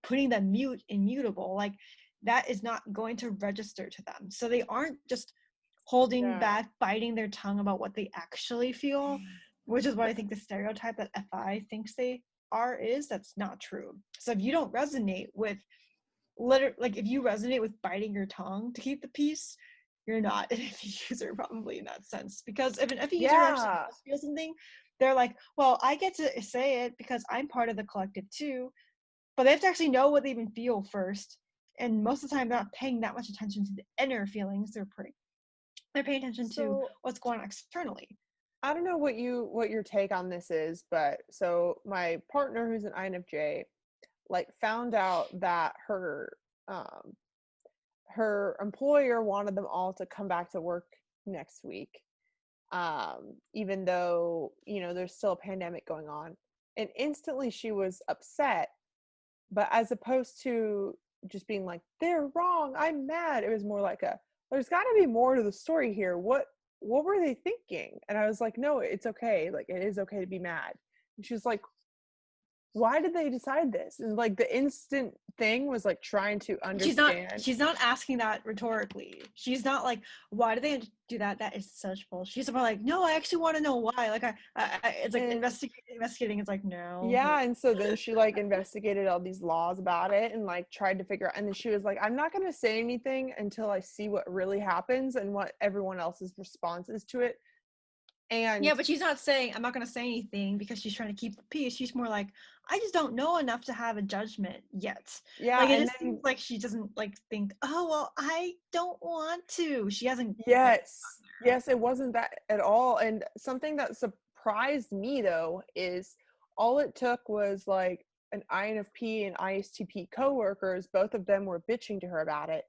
putting the mute in mutable, like that is not going to register to them. So they aren't just holding back, biting their tongue about what they actually feel, which is what I think the stereotype that FI thinks they are is. That's not true. So if you don't resonate with like if you resonate with biting your tongue to keep the peace, you're not an FE user probably in that sense. Because if an FE user actually does feel something, they're like, well, I get to say it because I'm part of the collective too. But they have to actually know what they even feel first. And most of the time, they're not paying that much attention to the inner feelings. They're paying attention to what's going on externally. I don't know what your take on this is, but so my partner who's an INFJ like found out that her employer wanted them all to come back to work next week, even though there's still a pandemic going on, and instantly she was upset. But as opposed to just being like, they're wrong, I'm mad, it was more like there's got to be more to the story here. What were they thinking? And I was like, no, it's okay, like it is okay to be mad. And she was like, why did they decide this? And like the instant thing was like trying to understand. She's not asking that rhetorically. She's not like, why do they do that? That is such bullshit. She's about like, no, I actually want to know why. Like it's like investigating. It's like, no. Yeah. And so then she like investigated all these laws about it and like tried to figure out, and then she was like, I'm not going to say anything until I see what really happens and what everyone else's response is to it. And yeah, but she's not saying I'm not going to say anything because she's trying to keep the peace. She's more like, I just don't know enough to have a judgment yet. Yeah, like it just seems like she doesn't like think, oh well, I don't want to. She hasn't. Yes, it wasn't that at all. And something that surprised me though is all it took was like an INFP and ISTP coworkers, both of them were bitching to her about it.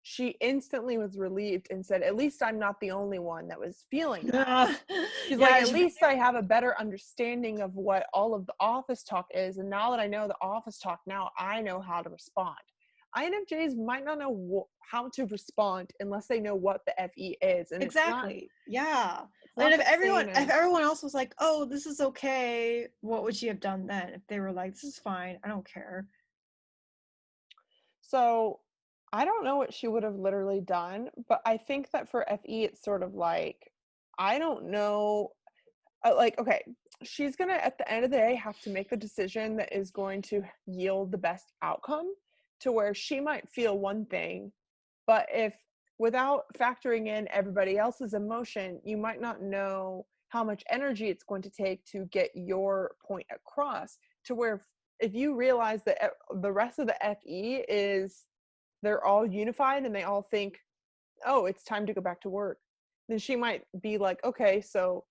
She instantly was relieved and said, at least I'm not the only one that was feeling that. She's like, at least I have a better understanding of what all of the office talk is. And now that I know the office talk, now I know how to respond. INFJs might not know how to respond unless they know what the FE is. And exactly. And if everyone else was like, oh, this is okay, what would she have done then? If they were like, this is fine, I don't care. So I don't know what she would have literally done, but I think that for FE, it's sort of like, I don't know, like, okay, she's going to, at the end of the day, have to make the decision that is going to yield the best outcome, to where she might feel one thing, but if without factoring in everybody else's emotion, you might not know how much energy it's going to take to get your point across, to where if you realize that the rest of the FE is, they're all unified and they all think, oh, it's time to go back to work, then she might be like, okay, so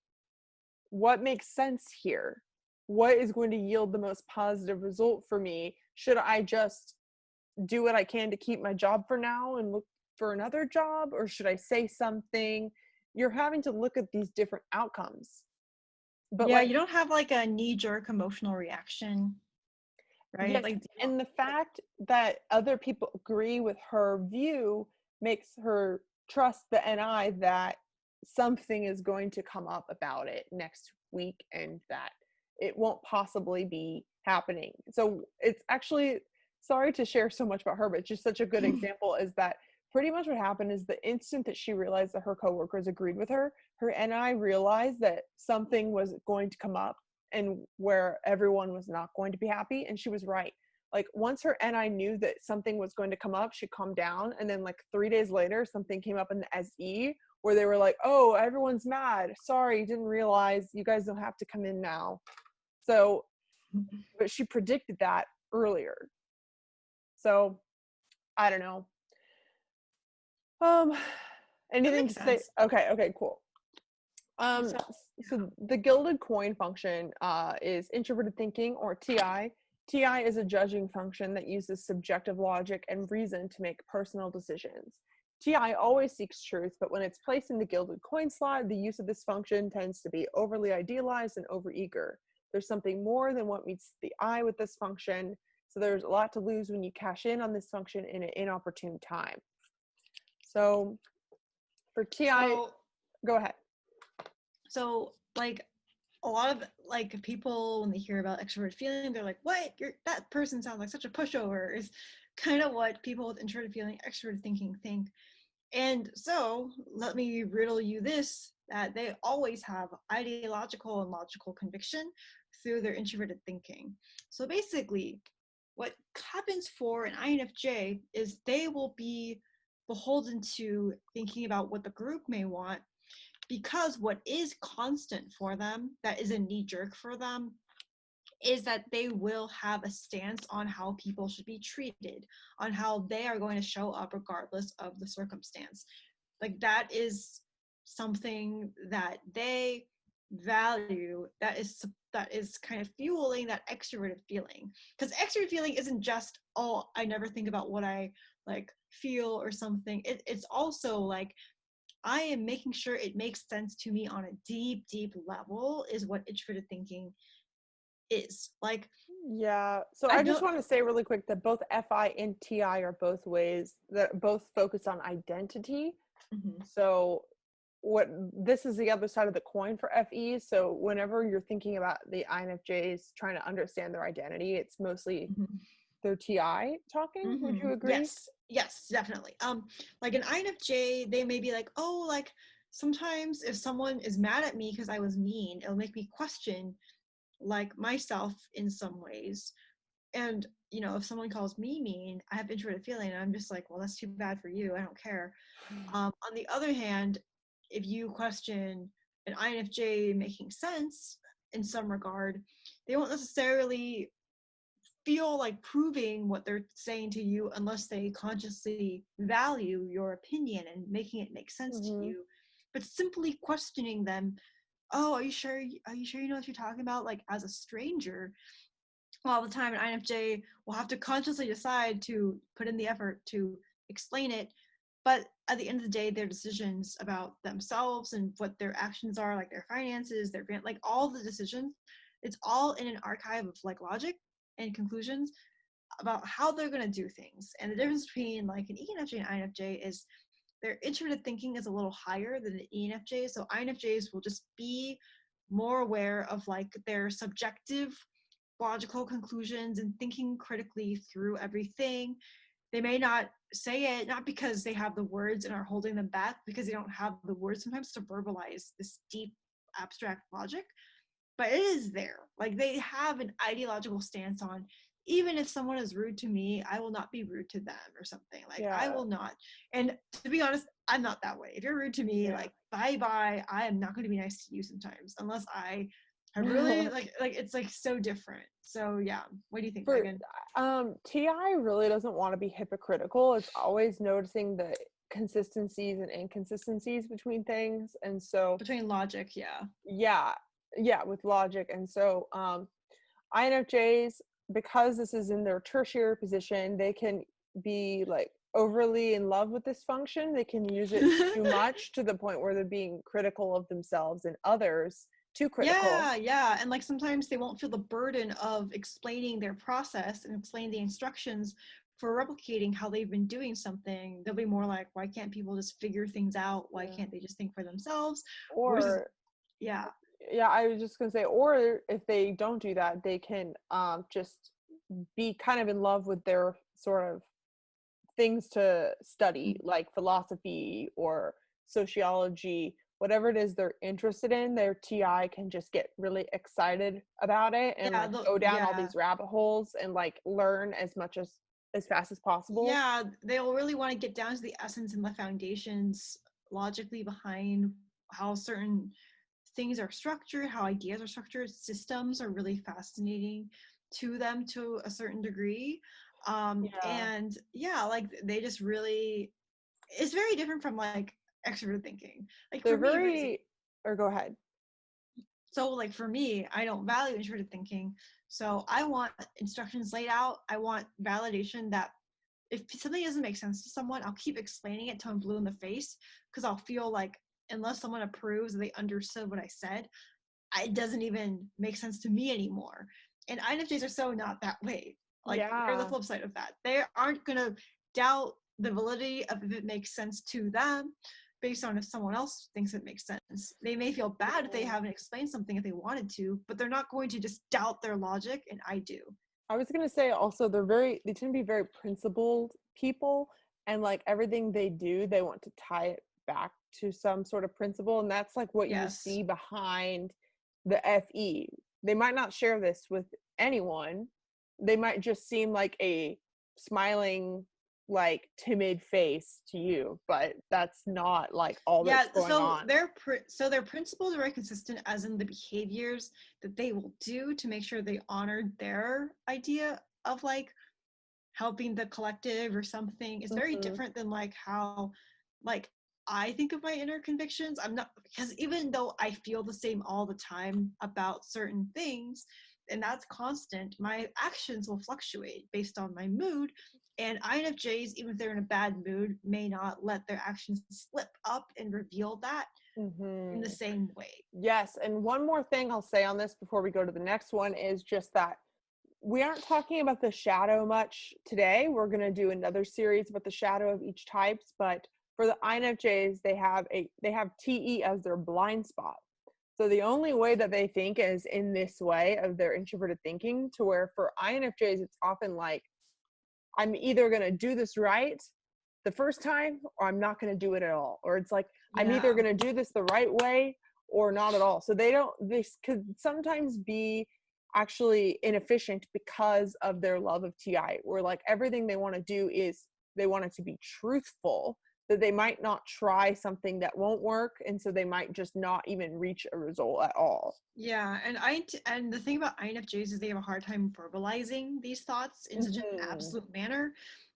what makes sense here? What is going to yield the most positive result for me? Should I just do what I can to keep my job for now and look for another job? Or should I say something? You're having to look at these different outcomes. But yeah, you don't have like a knee-jerk emotional reaction. Right? Yes, and the fact that other people agree with her view makes her trust the NI that something is going to come up about it next week and that it won't possibly be happening. So it's actually, sorry to share so much about her, but it's just such a good example, is that pretty much what happened is the instant that she realized that her coworkers agreed with her, her NI realized that something was going to come up and where everyone was not going to be happy. And she was right. Like once her NI knew that something was going to come up, she calmed down. And then like 3 days later, something came up in the SE where they were like, oh, everyone's mad. Sorry, didn't realize, you guys don't have to come in now. So, but she predicted that earlier. So I don't know. Anything to say? Okay, cool. So the Gilded coin function is introverted thinking, or TI. TI is a judging function that uses subjective logic and reason to make personal decisions. TI always seeks truth, but when it's placed in the Gilded coin slot, the use of this function tends to be overly idealized and overeager. there's something more than what meets the eye with this function. So there's a lot to lose when you cash in on this function in an inopportune time. So for TI, go ahead. So like a lot of like people, when they hear about extroverted feeling, they're like, what? That person sounds like such a pushover, is kind of what people with introverted feeling, extroverted thinking think. And so let me riddle you this, that they always have ideological and logical conviction through their introverted thinking. So basically, what happens for an INFJ is they will be beholden to thinking about what the group may want, because what is constant for them, that is a knee jerk for them, is that they will have a stance on how people should be treated, on how they are going to show up regardless of the circumstance. Like that is something that they value, that is kind of fueling that extroverted feeling. Because extroverted feeling isn't just, oh, I never think about what I like feel or something. It's also like, I am making sure it makes sense to me on a deep, deep level, is what introverted thinking is. Like, yeah. So I just want to say really quick that both FI and TI are both ways that both focus on identity. mm-hmm. So this is the other side of the coin for FE. So whenever you're thinking about the INFJs trying to understand their identity, it's mostly Mm-hmm. their TI talking. Mm-hmm. Would you agree? Yes, definitely. Like an INFJ, they may be like, oh, like sometimes if someone is mad at me because I was mean, it'll make me question like myself in some ways. And you know, if someone calls me mean, I have introverted feeling, and I'm just like, well, that's too bad for you, I don't care. On the other hand, if you question an INFJ making sense in some regard, they won't necessarily feel like proving what they're saying to you unless they consciously value your opinion and making it make sense Mm-hmm. to you. But simply questioning them, oh, are you sure you know what you're talking about, like as a stranger, all the time an INFJ will have to consciously decide to put in the effort to explain it. But at the end of the day, their decisions about themselves and what their actions are, like their finances, their like all the decisions, it's all in an archive of like logic and conclusions about how they're going to do things. And the difference between like an ENFJ and INFJ is their introverted thinking is a little higher than an ENFJ. So INFJs will just be more aware of like their subjective logical conclusions and thinking critically through everything. They may not say it, not because they have the words and are holding them back, because they don't have the words sometimes to verbalize this deep abstract logic, but it is there. Like they have an ideological stance on, even if someone is rude to me, I will not be rude to them or something. Like I will not. And to be honest, I'm not that way. If you're rude to me, like bye. I am not going to be nice to you sometimes, unless I really like it's like so different. So yeah, what do you think, Meghan? TI really doesn't want to be hypocritical. It's always noticing the consistencies and inconsistencies between things, and so between logic, with logic. And so INFJs, because this is in their tertiary position, they can be like overly in love with this function. They can use it too much to the point where they're being critical of themselves and others, too critical. Yeah. And like sometimes they won't feel the burden of explaining their process and explaining the instructions for replicating how they've been doing something. They'll be more like, why can't people just figure things out? Why can't they just think for themselves? Or I was just gonna say, or if they don't do that, they can just be kind of in love with their sort of things to study, like philosophy or sociology, whatever it is they're interested in. Their TI can just get really excited about it and go down all these rabbit holes and like learn as fast as possible. Yeah, they'll really want to get down to the essence and the foundations logically behind how certain things are structured, how ideas are structured. Systems are really fascinating to them to a certain degree. And like they just really, it's very different from like extroverted thinking. Like they're or go ahead. So like for me, I don't value introverted thinking. So I want instructions laid out. I want validation that if something doesn't make sense to someone, I'll keep explaining it till I'm blue in the face, because I'll feel like unless someone approves that they understood what I said, it doesn't even make sense to me anymore. And INFJs are so not that way. Like, they're the flip side of that. They aren't going to doubt the validity of if it makes sense to them based on if someone else thinks it makes sense. They may feel bad if they haven't explained something if they wanted to, but they're not going to just doubt their logic, and I do. I was going to say also they tend to be very principled people, and like everything they do, they want to tie it back to some sort of principle, and that's like what you see behind the FE. They might not share this with anyone. They might just seem like a smiling, like timid face to you, but that's not like all that's going on. So their principles are very consistent, as in the behaviors that they will do to make sure they honor their idea of like helping the collective or something. It's very different than like how like I think of my inner convictions. I'm not, because even though I feel the same all the time about certain things, and that's constant, my actions will fluctuate based on my mood. And INFJs, even if they're in a bad mood, may not let their actions slip up and reveal that in the same way. Yes, and one more thing I'll say on this before we go to the next one is just that we aren't talking about the shadow much today. We're going to do another series about the shadow of each types, but for the INFJs, they have TE as their blind spot. So the only way that they think is in this way of their introverted thinking, to where for INFJs, it's often like, I'm either going to do this right the first time or I'm not going to do it at all. Or it's like, I'm either going to do this the right way or not at all. So this could sometimes be actually inefficient because of their love of TI, where like everything they want to do is they want it to be truthful, that they might not try something that won't work, and so they might just not even reach a result at all. Yeah, and the thing about INFJs is they have a hard time verbalizing these thoughts in such an absolute manner.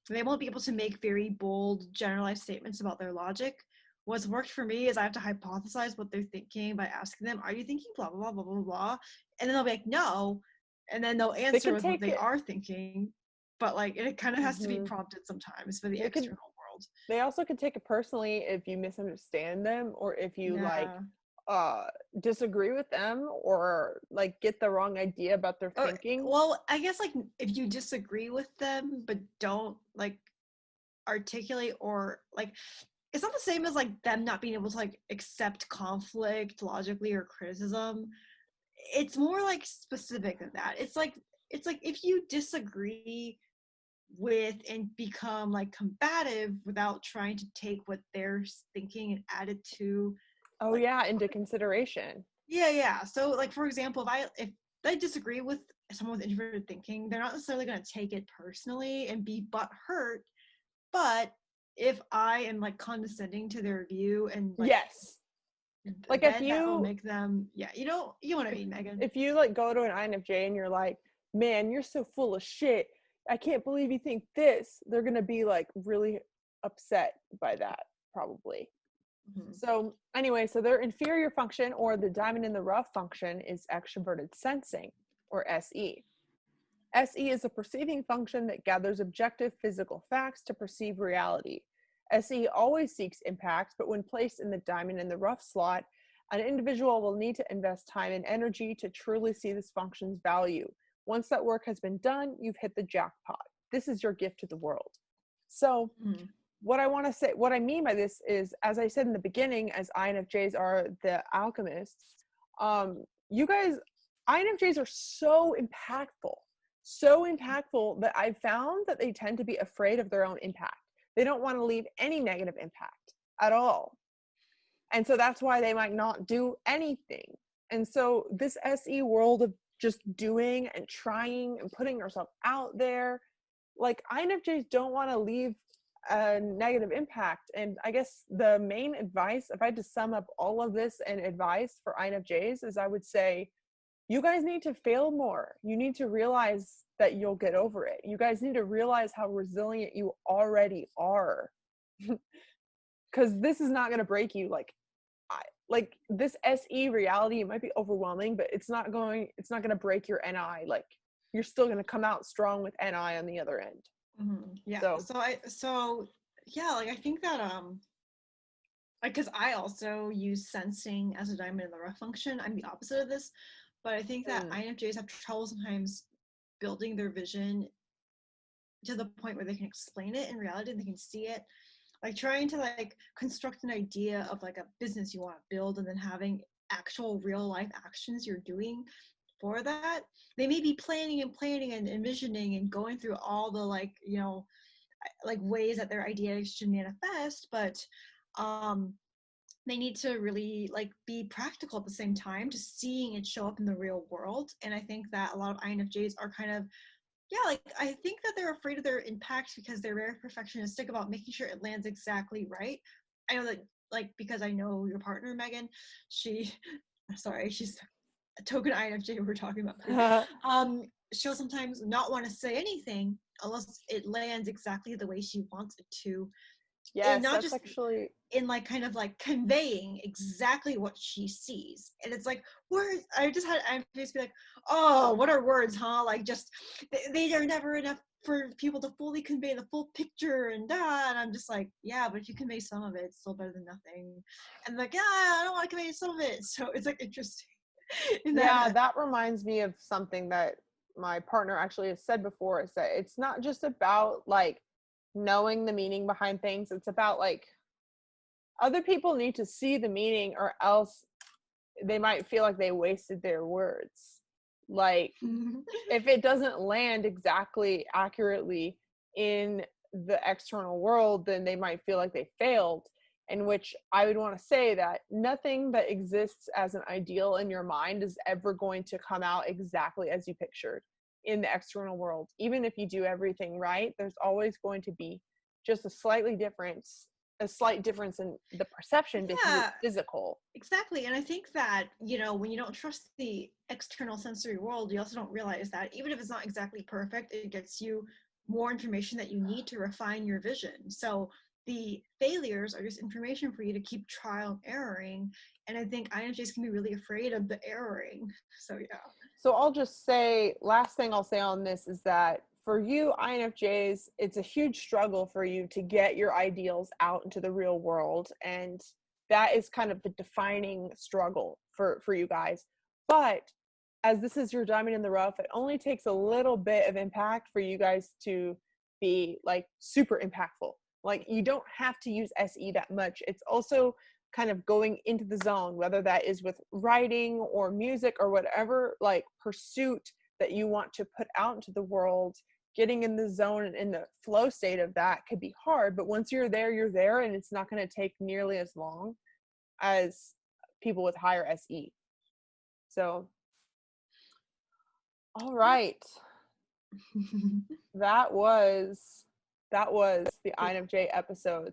They won't be able to make very bold, generalized statements about their logic. What's worked for me is I have to hypothesize what they're thinking by asking them, "Are you thinking blah blah blah blah blah blah?" And then they'll be like, "No," and then they'll answer with what they are thinking. But like, it kind of has to be prompted sometimes for the external world. They also could take it personally if you misunderstand them, or if you disagree with them, or like get the wrong idea about their thinking. Well, I guess like if you disagree with them but don't like articulate, or like, it's not the same as like them not being able to like accept conflict logically or criticism. It's more like specific than that. It's like if you disagree with and become like combative without trying to take what they're thinking and add it to into consideration. So like, for example, if they disagree with someone with introverted thinking, they're not necessarily going to take it personally and be butthurt, but if I am like condescending to their view and like, like if you that will make them you know what I mean, Megan. If you like go to an INFJ and you're like, "Man, you're so full of shit, I can't believe you think this," they're gonna be like really upset by that, probably. So anyway, so their inferior function, or the diamond in the rough function, is extroverted sensing, or SE. SE is a perceiving function that gathers objective physical facts to perceive reality. SE always seeks impact, but when placed in the diamond in the rough slot, an individual will need to invest time and energy to truly see this function's value. Once that work has been done, you've hit the jackpot. This is your gift to the world. So what I mean by this is, as I said in the beginning, as INFJs are the alchemists, you guys, INFJs are so impactful that I've found that they tend to be afraid of their own impact. They don't want to leave any negative impact at all. And so that's why they might not do anything. And so this SE world of just doing and trying and putting yourself out there, like, INFJs don't want to leave a negative impact. And I guess the main advice, if I had to sum up all of this and advice for INFJs, is I would say, you guys need to fail more. You need to realize that you'll get over it. You guys need to realize how resilient you already are. Because this is not going to break you. Like this SE reality, it might be overwhelming, but it's not going to break your NI. Like, you're still going to come out strong with NI on the other end. Yeah. So I think that because I also use sensing as a diamond in the rough function. I'm the opposite of this, but I think that INFJs have trouble sometimes building their vision to the point where they can explain it in reality and they can see it. Like trying to like construct an idea of like a business you want to build and then having actual real life actions you're doing for that. They may be planning and envisioning and going through all the like, you know, like ways that their ideas should manifest, but they need to really like be practical at the same time, just seeing it show up in the real world. And I think that a lot of INFJs are kind of, yeah, like I think that they're afraid of their impact because they're very perfectionistic about making sure it lands exactly right. I know that, like, because I know your partner Meghan, she's a token INFJ we're talking about. She'll sometimes not want to say anything unless it lands exactly the way she wants it to. Yes, and not that's just actually in like kind of like conveying exactly what she sees. And it's like words. I just be like, oh, what are words, huh? Like just they are never enough for people to fully convey the full picture and and I'm just like, yeah, but if you convey some of it, it's still better than nothing. And like, yeah, I don't want to convey some of it. So it's like interesting. That reminds me of something that my partner actually has said before, is that it's not just about like knowing the meaning behind things. It's about like other people need to see the meaning or else they might feel like they wasted their words. Like if it doesn't land exactly accurately in the external world, then they might feel like they failed. In which I would want to say that nothing that exists as an ideal in your mind is ever going to come out exactly as you pictured in the external world. Even if you do everything right, there's always going to be just a slight difference in the perception because it's physical. Exactly. And I think that, you know, when you don't trust the external sensory world, you also don't realize that even if it's not exactly perfect, it gets you more information that you need to refine your vision. So the failures are just information for you to keep trial and erroring. And I think INFJs can be really afraid of the erroring. So yeah. So I'll just say, last thing I'll say on this is that for you INFJs, it's a huge struggle for you to get your ideals out into the real world. And that is kind of the defining struggle for you guys. But as this is your diamond in the rough, it only takes a little bit of impact for you guys to be like super impactful. Like you don't have to use SE that much. It's also kind of going into the zone, whether that is with writing or music or whatever like pursuit that you want to put out into the world. Getting in the zone and in the flow state of that could be hard, but once you're there, and it's not going to take nearly as long as people with higher SE. So, all right. that was the INFJ episode.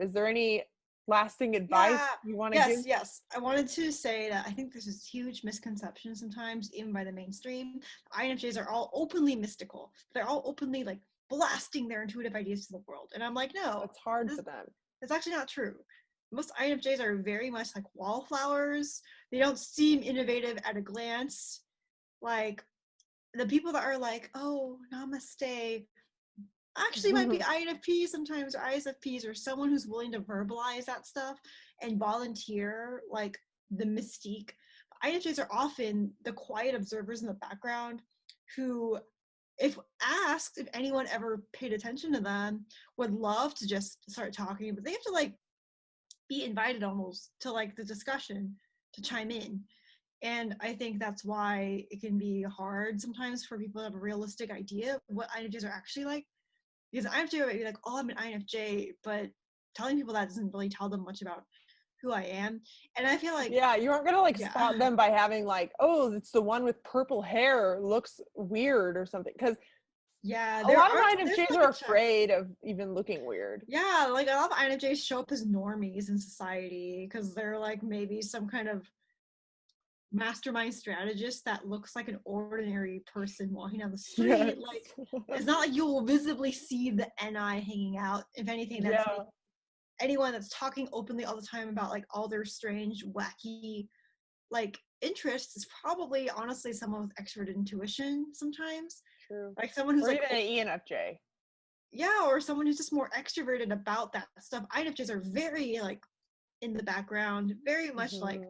Is there any lasting advice you want to give? Yes. I wanted to say that I think there's this huge misconception sometimes, even by the mainstream. INFJs are all openly mystical. They're all openly like blasting their intuitive ideas to the world. And I'm like, no. It's hard for them. It's actually not true. Most INFJs are very much like wallflowers. They don't seem innovative at a glance. Like the people that are like, oh, namaste, actually might be INFPs sometimes, or ISFPs, or someone who's willing to verbalize that stuff and volunteer like the mystique. INFJs are often the quiet observers in the background who, if asked if anyone ever paid attention to them, would love to just start talking, but they have to like be invited almost to like the discussion to chime in. And I think that's why it can be hard sometimes for people to have a realistic idea of what INFJs are actually like. Because INFJ might be like, oh, I'm an INFJ, but telling people that doesn't really tell them much about who I am. And I feel like, yeah, you aren't gonna spot them by having like, oh, it's the one with purple hair, looks weird or something. Because yeah, a lot of INFJs are afraid of even looking weird. Yeah, like a lot of INFJs show up as normies in society because they're like maybe some kind of mastermind strategist that looks like an ordinary person walking down the street. Yes. Like it's not like you will visibly see the NI hanging out. If anything, that's like, anyone that's talking openly all the time about like all their strange, wacky like interests is probably honestly someone with extroverted intuition sometimes. True. Like someone who's or like even an ENFJ. yeah, or someone who's just more extroverted about that stuff. INFJs are very like in the background, very much like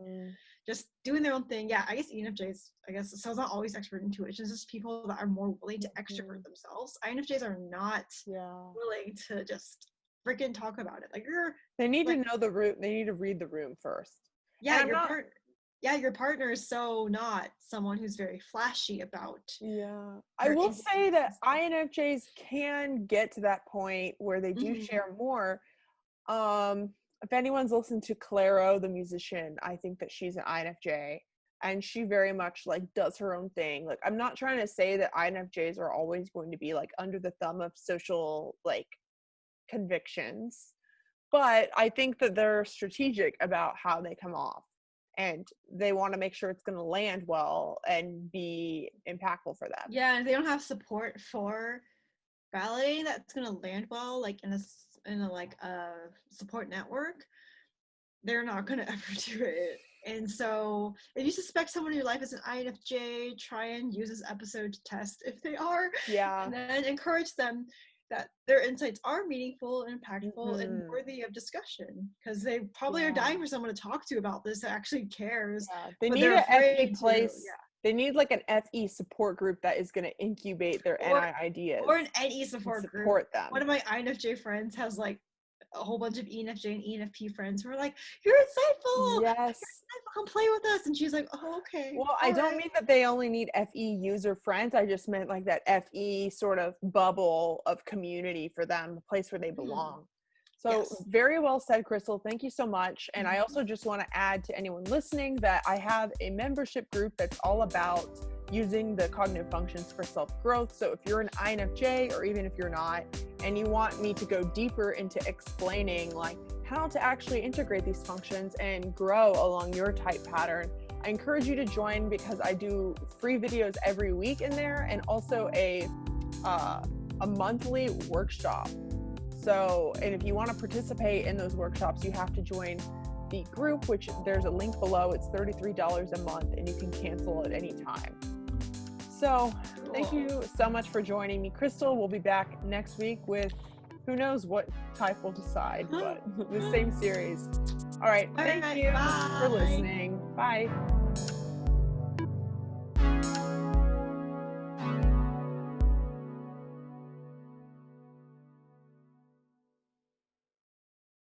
just doing their own thing. Yeah, I guess ENFJs, so it's not always extrovert intuition. It's just people that are more willing to extrovert themselves. INFJs are not willing to just freaking talk about it. Like they need to know the room. They need to read the room first. Yeah, your partner is so not someone who's very flashy about. Yeah, I will say that INFJs can get to that point where they do share more. If anyone's listened to Clairo, the musician, I think that she's an INFJ, and she very much like does her own thing. Like, I'm not trying to say that INFJs are always going to be like under the thumb of social like convictions, but I think that they're strategic about how they come off, and they want to make sure it's going to land well and be impactful for them. Yeah, and if they don't have support for validating that it's going to land well, like in a like a support network, they're not going to ever do it. And so if you suspect someone in your life is an INFJ, try and use this episode to test if they are. Yeah. And then encourage them that their insights are meaningful and impactful and worthy of discussion, because they probably are dying for someone to talk to about this that actually cares. They need an FE place. They need like an FE support group that is going to incubate their NI ideas. Or an NE support group. Support them. One of my INFJ friends has like a whole bunch of ENFJ and ENFP friends who are like, "You're insightful. Yes. You're insightful. Come play with us." And she's like, "Oh, okay." Well, I don't mean that they only need FE user friends. I just meant like that FE sort of bubble of community for them, a place where they belong. So very well said, Crystal. Thank you so much. And I also just want to add to anyone listening that I have a membership group that's all about using the cognitive functions for self-growth. So if you're an INFJ, or even if you're not, and you want me to go deeper into explaining like how to actually integrate these functions and grow along your type pattern, I encourage you to join, because I do free videos every week in there, and also a monthly workshop. So, and if you want to participate in those workshops, you have to join the group, which there's a link below. It's $33 a month, and you can cancel at any time. So thank you so much for joining me, Crystal. We'll be back next week with who knows what type we'll decide, but the same series. All right. Thank you for listening. Bye.